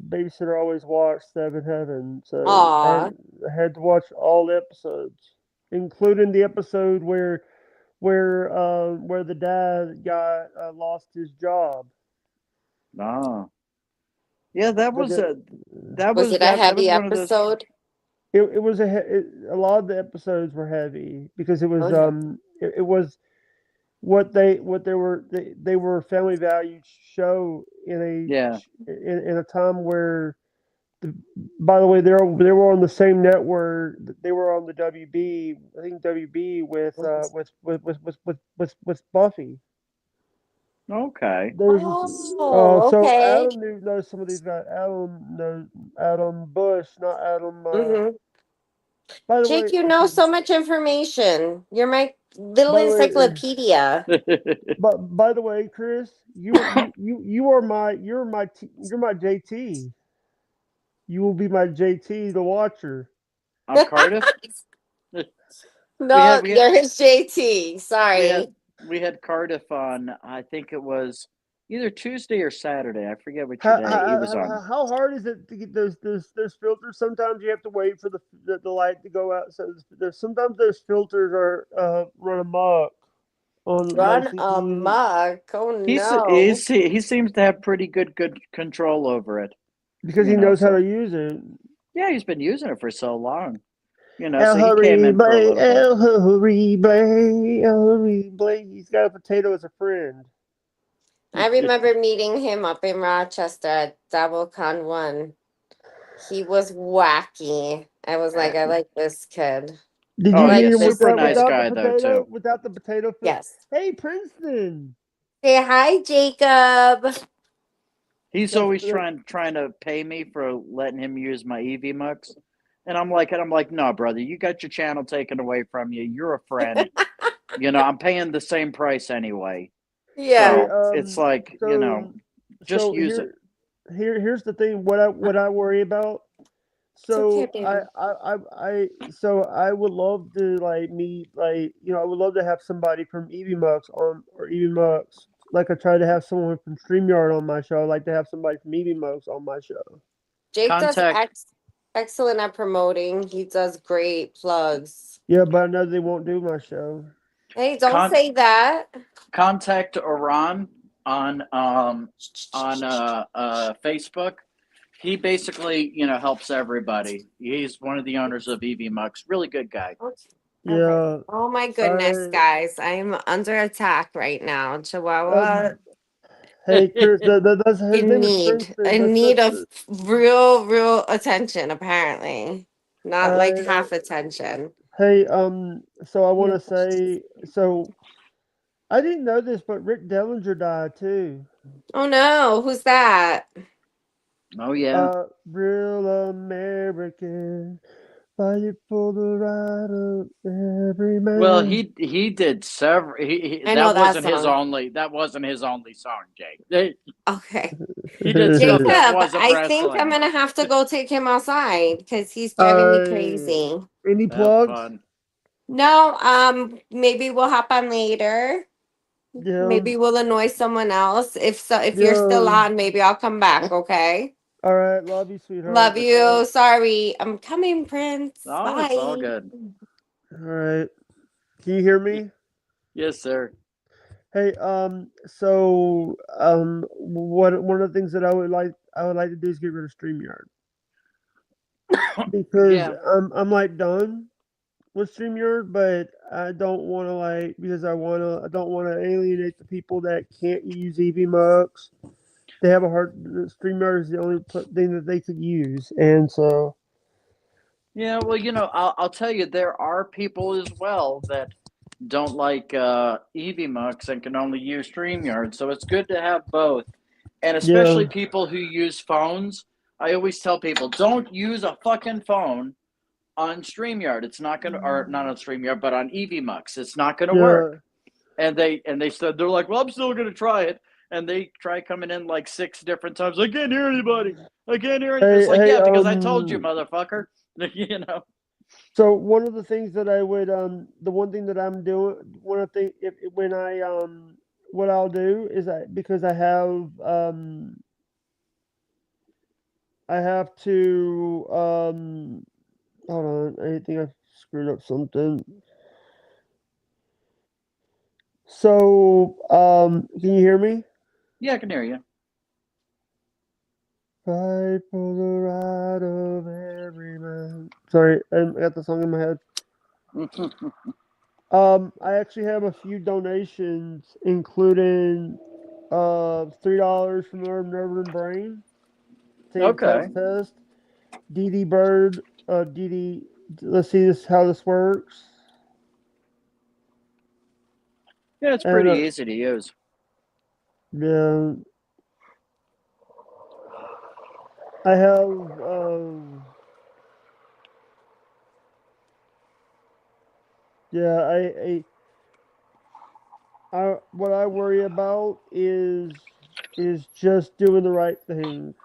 babysitter always watched Seven Heaven, so Aw. I had to watch all the episodes, including the episode where the dad lost his job. Oh, yeah, that But was the, Was it a that heavy was one of those. episode? it was a lot of the episodes were heavy because it was Oh, yeah. it was what they were a family valued show Yeah. in a time where by the way they were on the same network. They were on the WB, I think WB with Buffy. Okay. There's Oh, so okay. Adam knows some of these guys. Adam knows Adam Bush, not Adam. Mm-hmm. By the Jake, way, you know so much information. You're my little by the way, encyclopedia. but by the way, Chris, you are my JT. You will be my JT, the watcher. I'm Cardiff. No, we you're had his JT. Sorry. we had Cardiff on. I think it was either Tuesday or Saturday. I forget which How, day he was on. how hard is it to get those filters? Sometimes you have to wait for the light to go out. So sometimes those filters are run amok on my Run CPU amok. Oh no. He seems to have pretty good control over it. because he knows how to use it. Yeah, he's been using it for so long. You know, El so he came in for a little bit. El Horrible. He's got a potato as a friend. I remember meeting him up in Rochester at DoubleCon 1. He was wacky. I was like, I like this kid. Did you meet him super nice guy though too. Without the potato? Yes. Hey, Princeton. Say hi, Jacob. He's always trying to pay me for letting him use my EV Mux. And I'm like, no, brother, you got your channel taken away from you. You're a friend. You know, I'm paying the same price anyway. Yeah. So it's like, you know, just use it. Here's the thing. What I worry about. So I would love to meet I would love to have somebody from EV Mux or EV Mux. Like I tried to have someone from StreamYard on my show. I'd like to have somebody from EV Mux on my show. Jake does excellent at promoting. He does great plugs. Yeah, but I know they won't do my show. Hey, don't say that. Contact Iran on Facebook. He basically, helps everybody. He's one of the owners of EV Mux. Really good guy. Yeah. Okay. Oh my goodness, guys. I am under attack right now. Chihuahua. Hey, Chris, that's in need of real attention, apparently. Not like half attention. Hey, so I want to say, I didn't know this, but Rick Dellinger died too. Oh no, who's that? Oh yeah. Real American. Fight for the right of every Well, man. he did several. I know that song. That wasn't his only song, Jake. Okay. He did stuff Jacob, that wasn't I think I'm wrestling. gonna have to go take him outside because he's driving me uh, crazy. any Have plugs? fun. No, maybe we'll hop on later. Yeah. Maybe we'll annoy someone else. If you're still Yeah. on, maybe I'll come back, okay? All right. Love you, sweetheart. Love you. Sorry. I'm coming, Prince. Oh, it's all Bye. good. All right. Can you hear me? Yes, sir. Hey, so, one of the things that I would like to do is get rid of StreamYard because Yeah. I'm like done with StreamYard, but I don't want to because I don't want to alienate the people that can't use EVMux. They have a hard. StreamYard is the only thing that they could use, and so Yeah. Well, I'll tell you, there are people as well that don't like EVMux and can only use StreamYard. So it's good to have both, and especially yeah, people who use phones. I always tell people, don't use a fucking phone on StreamYard. It's not gonna, or not on StreamYard, but on EVMux. It's not gonna work. yeah. And they said they're like, well, I'm still gonna try it. And they try coming in like 6 different times. I can't hear anybody. I can't hear anybody. Hey, It's like, hey, yeah, because I told you, motherfucker. you know. So one of the things that I would the one thing that I'm doing one of the if when I what I'll do is because I have to hold on, I think I screwed up something. So can you hear me? Yeah, I can hear you. Fight for the right of every man. Sorry, I got the song in my head. I actually have a few donations, including $3 from Urban Urban Brain. Take Okay. test. DD Bird. DD. Let's see how this works. Yeah, it's And pretty easy to use. yeah, I have yeah, I what I worry about is just doing the right thing.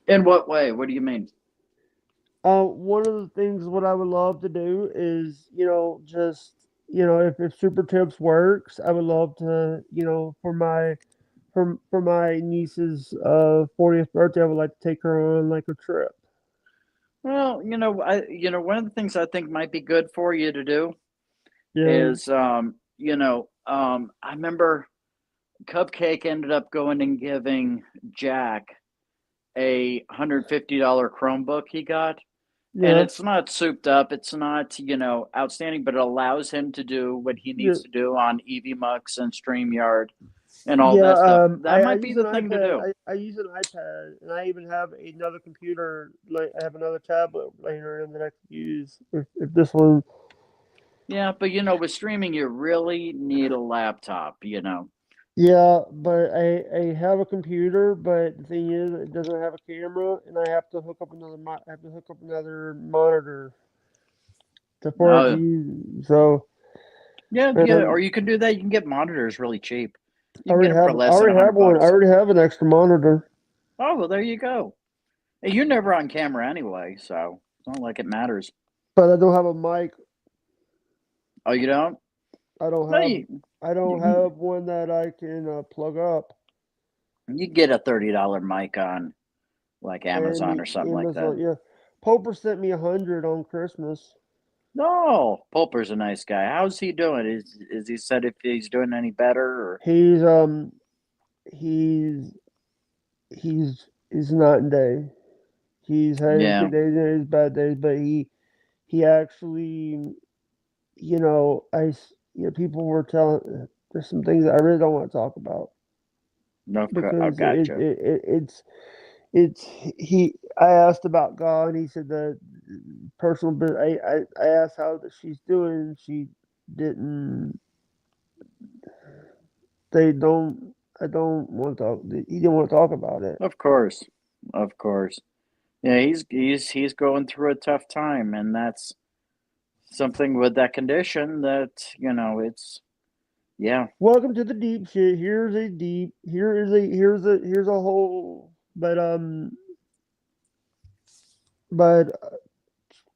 In what way? What do you mean? One of the things what I would love to do is, just if Super Tips works, I would love to, for my niece's 40th birthday, I would like to take her on like a trip. Well, one of the things I think might be good for you to do Yeah, is, I remember Cupcake ended up going and giving Jack a $150 Chromebook he got. And yeah, it's not souped up. It's not, outstanding, but it allows him to do what he yeah, needs to do on EVMux and StreamYard and all yeah. that stuff. I, That I might be use an the thing to iPad. do. I use an iPad, and I even have another computer. Like I have another tablet laying around that I could use if this one. Yeah, but with streaming, you really need a laptop. Yeah, but I have a computer, but the thing is, it doesn't have a camera, and I have to hook up I have to hook up another monitor for it to No, use. So, yeah, yeah. Or um, you can do that. You can get monitors really cheap. I You can get them for I less than a already have hundred one. I bucks. already have an extra monitor. Oh, well, there you go. Hey, you're never on camera anyway, so it's not like it matters. But I don't have a mic. Oh, you don't? I don't No, have you I don't you, have one that I can plug up. you get a $30 mic on like Amazon or something like that. Amazon, yeah. Poper sent me 100 on Christmas. No, Pulper's a nice guy. How's he doing? Is he said if he's doing any better or? He's he's not in day. He's had his Yeah. good days and his bad days, but he actually, people were telling. There's some things that I really don't want to talk about Okay, I because gotcha. it's he. I asked about God, and he said that personal. But I asked how that she's doing. She didn't. They don't. I don't want to talk. He didn't want to talk about it. Of course, of course. Yeah, he's going through a tough time, and that's something with that condition that it's yeah. Welcome to the deep shit. Here's a whole. But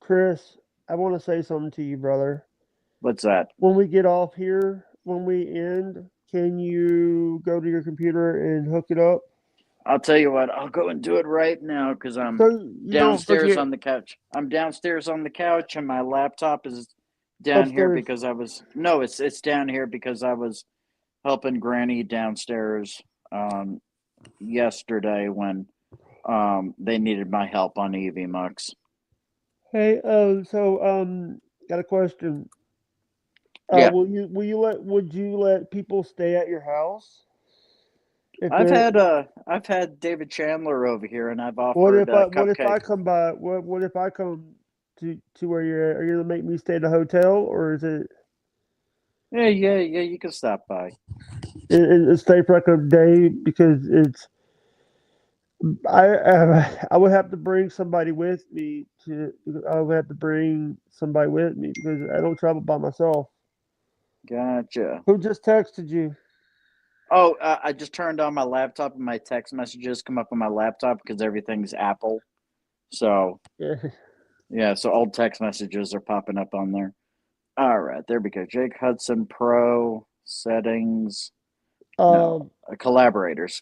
Chris, I want to say something to you, brother. What's that? When we get off here, when we end, can you go to your computer and hook it up? I'll tell you what. I'll go and do it right now because I'm So you don't downstairs forget on the couch. I'm downstairs on the couch, and my laptop is down here upstairs. because I was no, it's down here because I was helping Granny downstairs yesterday when they needed my help on EV Mux. Hey, got a question. Yeah, Would you let people stay at your house if they're I've had David Chandler over here, and I've what offered if I cupcake. come by? What if I come to where you're at? Are you gonna make me stay at a hotel, or is it Yeah. You can stop by. stay for like a day? Because I would have to bring somebody with me I would have to bring somebody with me because I don't travel by myself. Gotcha. Who just texted you? Oh, I just turned on my laptop, and my text messages come up on my laptop because everything's Apple. So Yeah. yeah, so old text messages are popping up on there. All right, there we go. Jake Hudson Pro settings. No, Um, collaborators.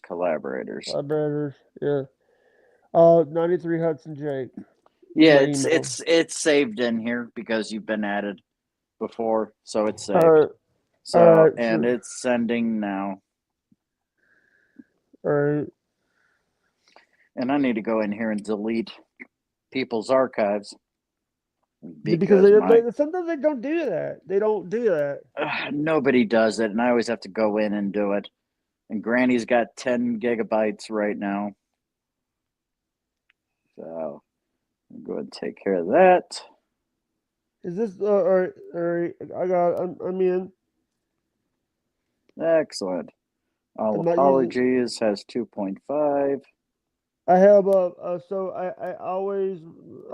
Vibrators. Yeah. 93 Hudson Jake. Yeah, My it's email. it's it's saved in here because you've been added before, so it's All saved. right. All So right. and So, it's sending now. all right. And I need to go in here and delete people's archives Because because sometimes they don't do that. They don't do that. nobody does it, and I always have to go in and do it. And Granny's got 10 gigabytes right now. So I'm going to take care of that. Is this all right? All right. I'm in. Excellent. All I'm not using. apologies has 2.5. I have so I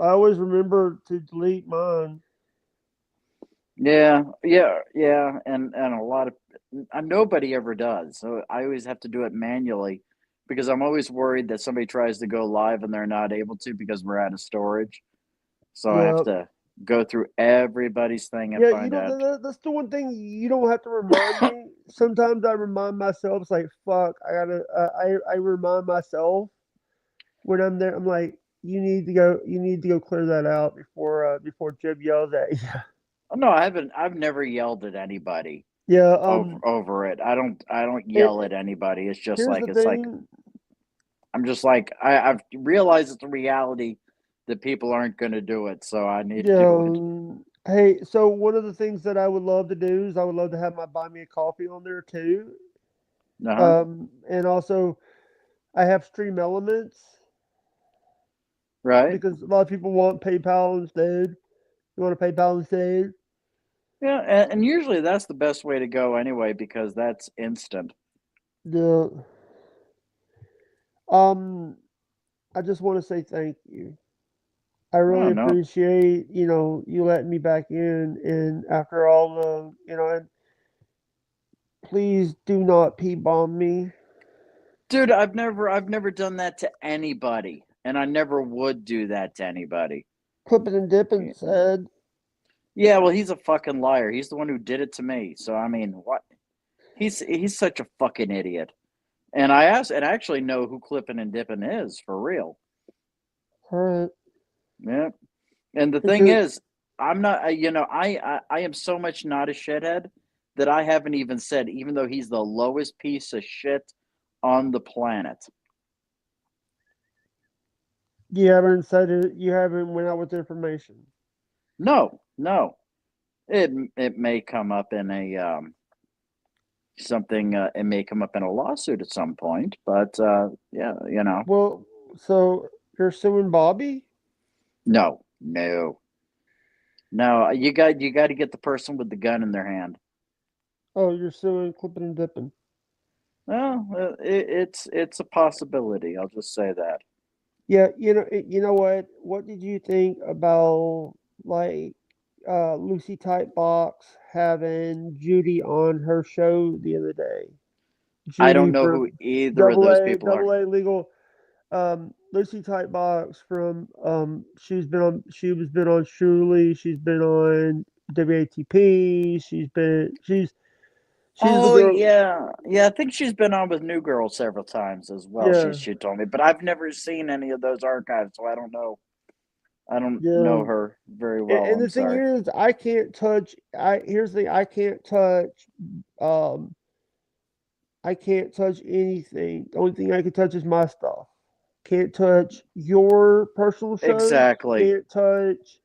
always remember to delete mine. Yeah, and a lot of nobody ever does. So I always have to do it manually because I'm always worried that somebody tries to go live and they're not able to because we're out of storage. So I have Yeah. to go through everybody's thing and Yeah, find out. that's the one thing you don't have to remind me. Sometimes I remind myself. It's like fuck. I gotta. I remind myself when I'm there. I'm like, you need to go. You need to go clear that out before Jib yells at you. Oh, no, I haven't. I've never yelled at anybody Yeah. over it. I don't It, yell at anybody. It's just here's like the it's like thing. I'm just like I've realized it's a reality that people aren't going to do it, so I need to do it. Hey, so one of the things that I would love to do is I would love to have my buy me a coffee on there too. Uh-huh. And also I have Stream Elements Right? because a lot of people want PayPal instead. You want to PayPal instead? Yeah, and usually that's the best way to go anyway because that's instant. Yeah. Um, I just want to say thank you. I Oh really no. appreciate, you letting me back in and after all and please do not P-bomb me. Dude, I've never done that to anybody, and I never would do that to anybody. Clipping and dipping said, Yeah, well, he's a fucking liar. He's the one who did it to me. So I mean, what? He's such a fucking idiot. And I actually know who Clippin' and Dippin' is for real. all right. Yeah. And the It's thing just, is, I'm not. I am so much not a shithead that I haven't even said, even though he's the lowest piece of shit on the planet. you haven't said it, you haven't went out with information. No, no. It may come up in a something. It may come up in a lawsuit at some point, but yeah, Well, so you're suing Bobby? no, no, no. You got to get the person with the gun in their hand. Oh, you're suing Clipping and Dipping. Well, it's a possibility. I'll just say that. Yeah, you know what? What did you think about like Lucy Type Box having Judy on her show the other day? I don't Judy know who from either of those people are. Double A Legal. Lucy Type Box from she was been on Shuli. She's been on WATP. She's the Oh girl. yeah, yeah. I think she's been on with New Girl several times as well. Yeah, She told me, but I've never seen any of those archives, so I don't know. I don't know yeah. her very well. And I'm the thing sorry. is, I can't touch. Here's the thing. Um I can't touch anything. The only thing I can touch is my stuff. Can't touch your personal shows. Exactly, Can't touch.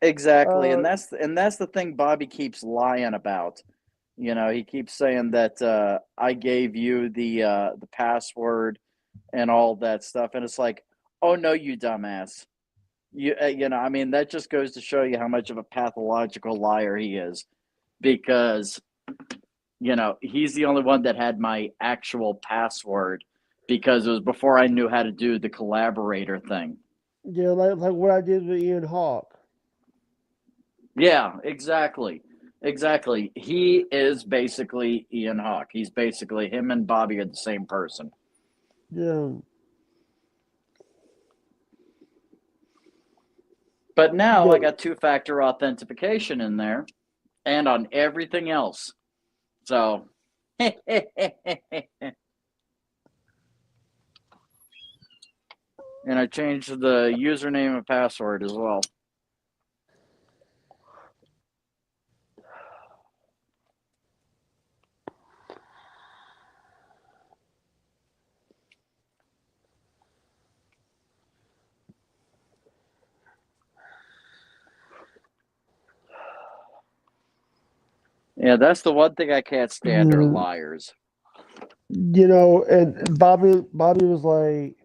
exactly, Uh, and that's the thing Bobby keeps lying about. You know, he keeps saying that I gave you the password and all that stuff, and it's like, oh no, you dumbass. You know, I mean, that just goes to show you how much of a pathological liar he is, because you know he's the only one that had my actual password because it was before I knew how to do the collaborator thing. yeah, like what I did with Ian Hawk. Yeah, exactly. Exactly. He is basically Ian Hawke. He's basically him and Bobby are the same person. Yeah, But now yeah. I got two-factor authentication in there and on everything else. So, and I changed the username and password as well. Yeah, that's the one thing I can't stand are Mm, liars. and Bobby was like,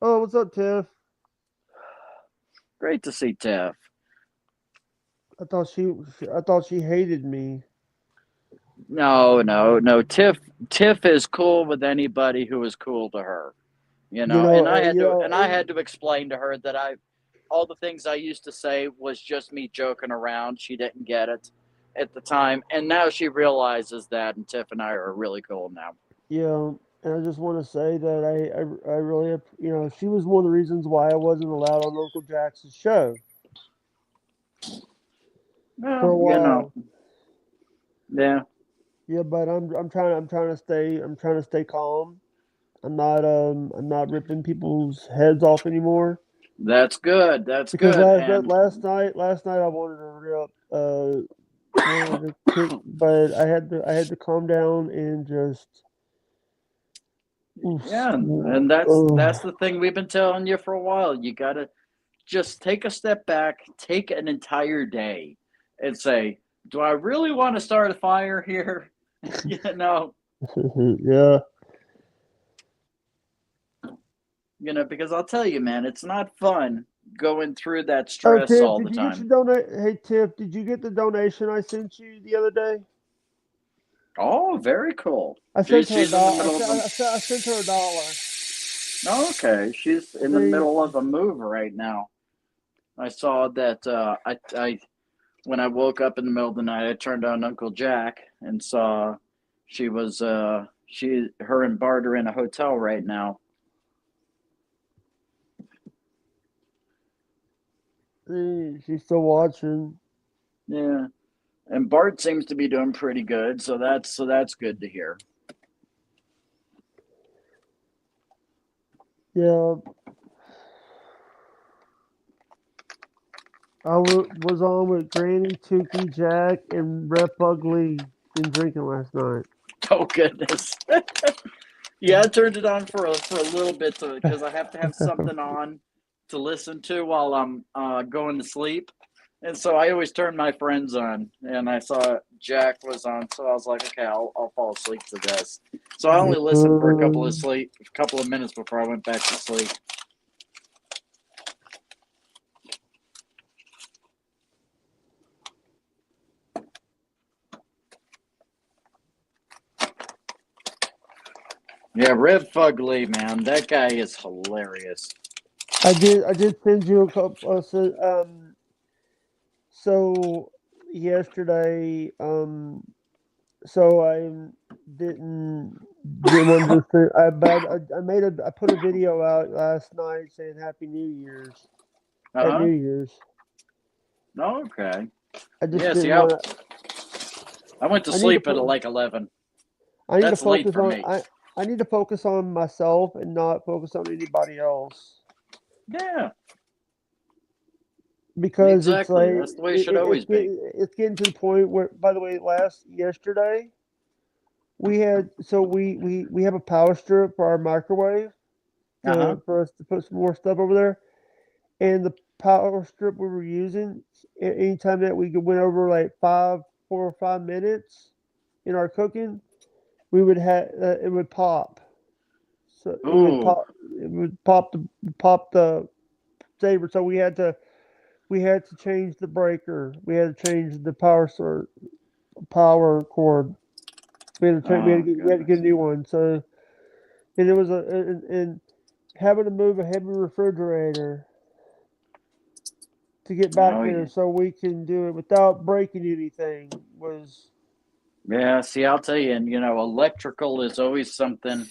"Oh, what's up, Tiff?" Great to see Tiff. I thought she hated me. No, no, no. Tiff is cool with anybody who is cool to her. You know, and I had to explain to her that I all the things I used to say was just me joking around. She didn't get it at the time, and now she realizes that, and Tiff and I are really cool now. And I just want to say that I really, she was one of the reasons why I wasn't allowed on Uncle Jackson's show for Well, a you know, while. yeah, Yeah, but I'm trying to stay calm. I'm not ripping people's heads off anymore. that's good. That's Because good. And last night I wanted to rip wanted to kick, but I had to calm down and just oof, yeah, and that's the thing we've been telling you for a while. You gotta just take a step back, take an entire day, and say, "Do I really want to start a fire here?" you know, yeah. because I'll tell you, man, it's not fun going through that Oh, stress Tiff, all did the you get your time. donate? Hey, Tiff, did you get the donation I sent you the other day? Oh, very cool. I sent her a She's in the dollar. middle of a. I sent her $1. Okay, she's in the See, middle of a move right now. I saw that. I when I woke up in the middle of the night, I turned on Uncle Jack and saw she was her and Bart are in a hotel right now. she's still watching. Yeah, and Bart seems to be doing pretty good, so that's good to hear. Yeah, was on with Granny, Tukey, Jack, and Rep Ugly. Been drinking last night. Oh goodness. Yeah, I turned it on for a little bit because I have to have something on to listen to while I'm going to sleep, and so I always turn my friends on. And I saw Jack was on, so I was like, okay, I'll fall asleep to this. So I only listened for a couple of minutes before I went back to sleep. Yeah, Rev Fugly, man, that guy is hilarious. I did send you a couple. So yesterday, so I didn't didn't want to just I put a video out last night saying Happy New Year's at Uh-huh. New Year's. Okay. I just Yeah, see, didn't want I went to I need to sleep at put like 11. I need to That's late focus for on me. I need to focus on myself and not focus on anybody else Yeah, because it's exactly. like That's the way it should always be. it's getting to the point where, by the way, yesterday we have a power strip for our microwave Uh-huh. for us to put some more stuff over there, and the power strip we were using, anytime that we went over like 4 or 5 minutes in our cooking, we would have it would pop. So Ooh. it would pop the saber. So we had to change the breaker. We had to change the power cord. Oh, We had to get a goodness. new one. So and it was and having to move a heavy refrigerator to get back Oh, there yeah. so we can do it without breaking anything was Yeah, see, I'll tell you, and electrical is always something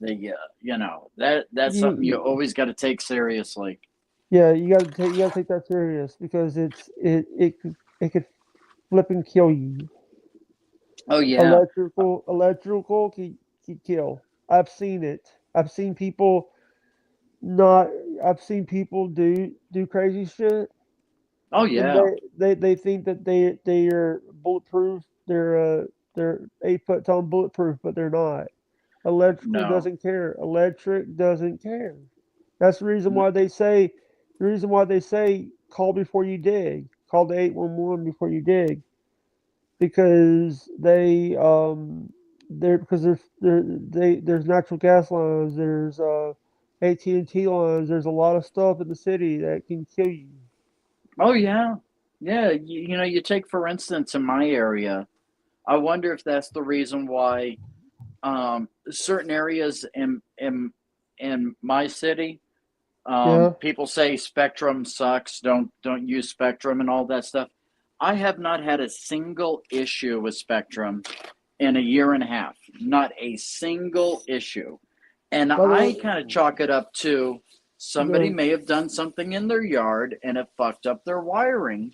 that that's something you you always got to take seriously. yeah, you got to take that serious because it could flip and kill you. Oh yeah. Electrical can kill. I've seen it. Not I've seen people do crazy shit, Oh and yeah. they think that they are bulletproof. They're 8 foot tall bulletproof, but they're not. Electrical No. doesn't care. Electric doesn't care. That's the reason why they say call before you dig. Call the 811 before you dig because there's natural gas lines, there's AT&T lines, there's a lot of stuff in the city that can kill you. Oh yeah. Yeah, you take for instance in my area, I wonder if that's the reason why certain areas in my city, Yeah. people say Spectrum sucks, don't use Spectrum and all that stuff. I have not had a single issue with Spectrum in a year and a half. Not a single issue. And By the I way, kind of chalk it up to somebody the may have done something in their yard and it fucked up their wiring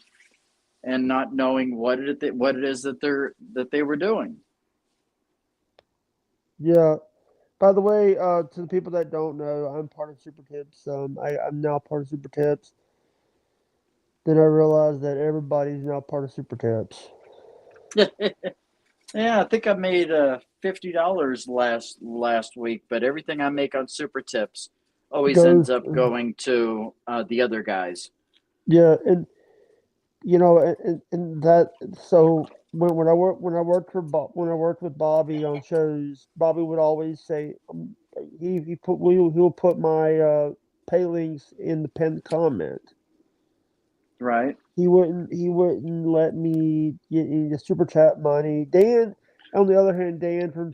and not knowing what it is that they were doing. yeah. By the way, to the people that don't know, I'm part of Super Tips. I'm now part of Super Tips. Then I realized that everybody's now part of Super Tips. Yeah, I think I made $50 last week, but everything I make on Super Tips always ends Goes, up going to the other guys. yeah, and and that so when I worked with Bobby on shows, Bobby would always say he'll put my pay links in the pinned comment. Right? He wouldn't let me get any the super chat money. Dan, on the other hand, Dan from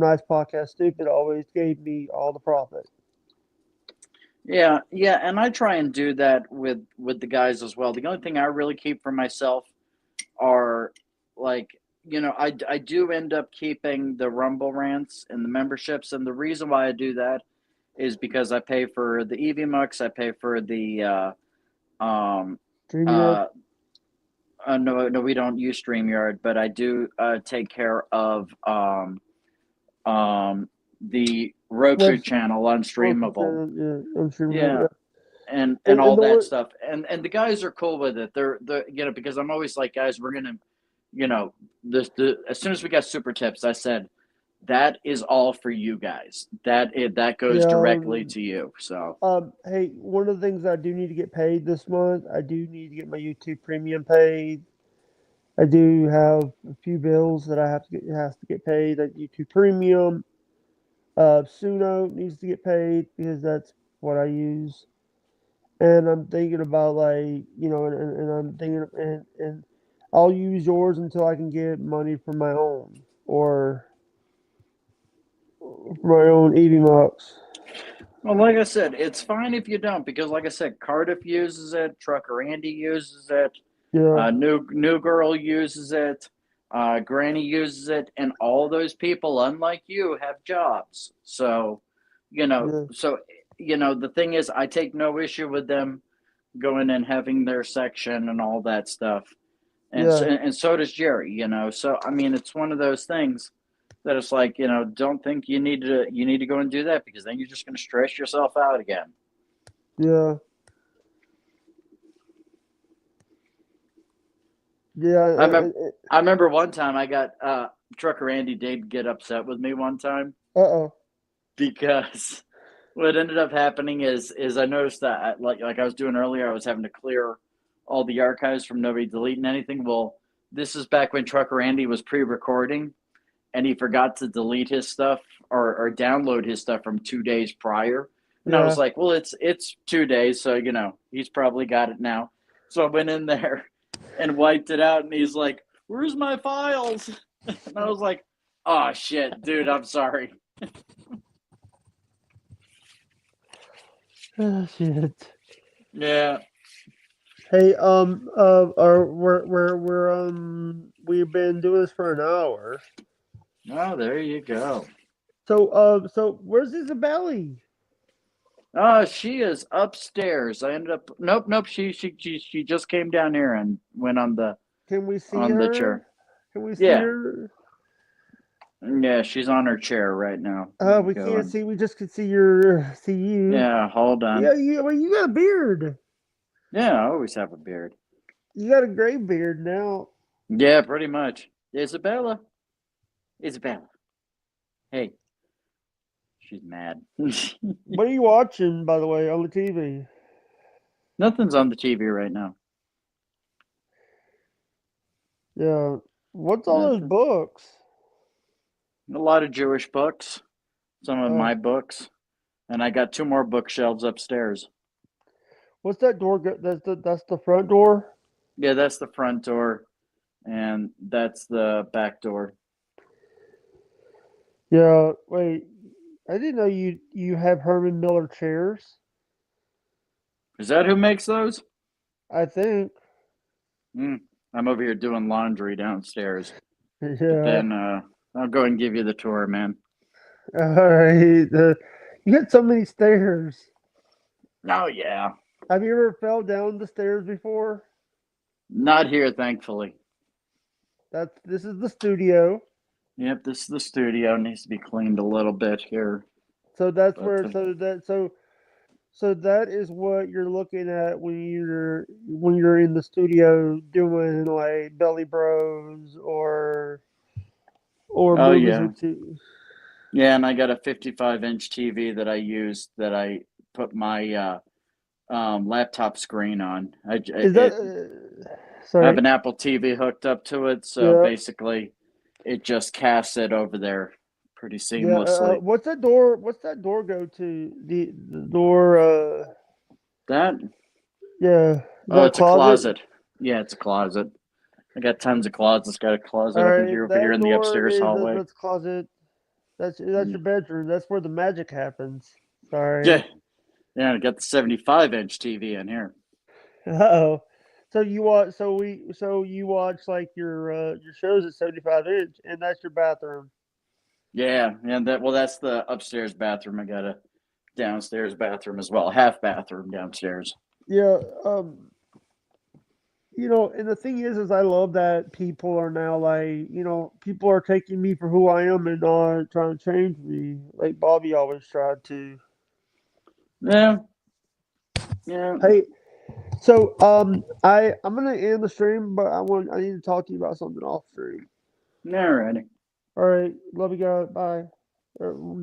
Nice Podcast Stupid always gave me all the profit. Yeah, yeah, and I try and do that with the guys as well. The only thing I really keep for myself are like I do end up keeping the Rumble rants and the memberships, and the reason why I do that is because I pay for the EVMux, I pay for the StreamYard. uh, no, we don't use StreamYard, but I do take care of the Roku What's channel Roku unstreamable. channel? Yeah, I'm streamable. Yeah, Yeah, and all and the that one, stuff. And the guys are cool with it. They're because I'm always like, guys, we're gonna the as soon as we got super tips, I said that is all for you guys. That goes yeah. directly to you. So Hey, one of the things I do need to get paid this month, I do need to get my YouTube Premium paid. I do have a few bills that I have to get has to get paid at YouTube Premium. Suno needs to get paid because that's what I use. And I'm thinking about and I'm thinking and I'll use yours until I can get money for my own or for my own eating box. Well, like I said, it's fine if you don't, because like I said, Cardiff uses it, Trucker Andy uses it, Yeah. New Girl uses it, Granny uses it, and all those people, unlike you, have jobs. So, Yeah. the thing is, I take no issue with them going and having their section and all that stuff, Yeah. and so does Jerry. So I mean, it's one of those things that it's like, don't think you need to go and do that, because then you're just going to stress yourself out again. Yeah. Yeah. I remember one time I got Trucker Andy did get upset with me one time Uh-oh. because what ended up happening is I noticed that like I was doing earlier, I was having to clear all the archives from nobody deleting anything. Well, this is back when Trucker Andy was pre-recording, and he forgot to delete his stuff or download his stuff from 2 days prior. And I was like, well, it's 2 days, so he's probably got it now. So I went in there and wiped it out, and he's like, "Where's my files?" And I was like, "Oh shit, dude, I'm sorry." Oh, shit. Yeah. Hey, we've been doing this for an hour. Oh, there you go. So where's Isabelle? She is upstairs. I ended up. Nope. She just came down here and went on the Can we see on her? the chair. Can we see Yeah. her? Yeah, she's on her chair right now. We can't see. We just can see you. Yeah, hold on. Yeah, you got a beard. Yeah, I always have a beard. You got a gray beard now. Yeah, pretty much. Isabella. Hey. She's mad. What are you watching, by the way, on the TV? Nothing's on the TV right now. Yeah. What's all those books? A lot of Jewish books. Some of my books. And I got 2 more bookshelves upstairs. What's that door? That's the front door? Yeah, that's the front door. And that's the back door. Yeah, wait. I didn't know you have Herman Miller chairs. Is that who makes those? I think. I'm over here doing laundry downstairs. Yeah. But then I'll go and give you the tour, man. All right. You got so many stairs. Oh, yeah. Have you ever fell down the stairs before? Not here, thankfully. This is the studio. Yep, this is the studio. It needs to be cleaned a little bit here. So that's so that is what you're looking at when you're in the studio doing like Belly Bros or movies or two. Yeah, and I got a 55-inch TV that I use that I put my laptop screen on. I have an Apple TV hooked up to it, so basically it just casts it over there pretty seamlessly. What's that door go to? The door that? Yeah. Oh, it's a closet. Yeah, it's a closet. I got tons of closets. Got a closet over here in the upstairs hallway. That's closet. That's your bedroom. That's where the magic happens. Sorry. Yeah, I got the 75-inch TV in here. Uh-oh. So you watch like your shows at 75-inch, and that's your bathroom. Yeah, and that's the upstairs bathroom. I got a downstairs bathroom as well, half bathroom downstairs. Yeah, and the thing is I love that people are now like, people are taking me for who I am and not trying to change me, like Bobby always tried to. Yeah. Hey, so I'm gonna end the stream, but I need to talk to you about something off stream. Alrighty. All right, love you guys. Bye. Don't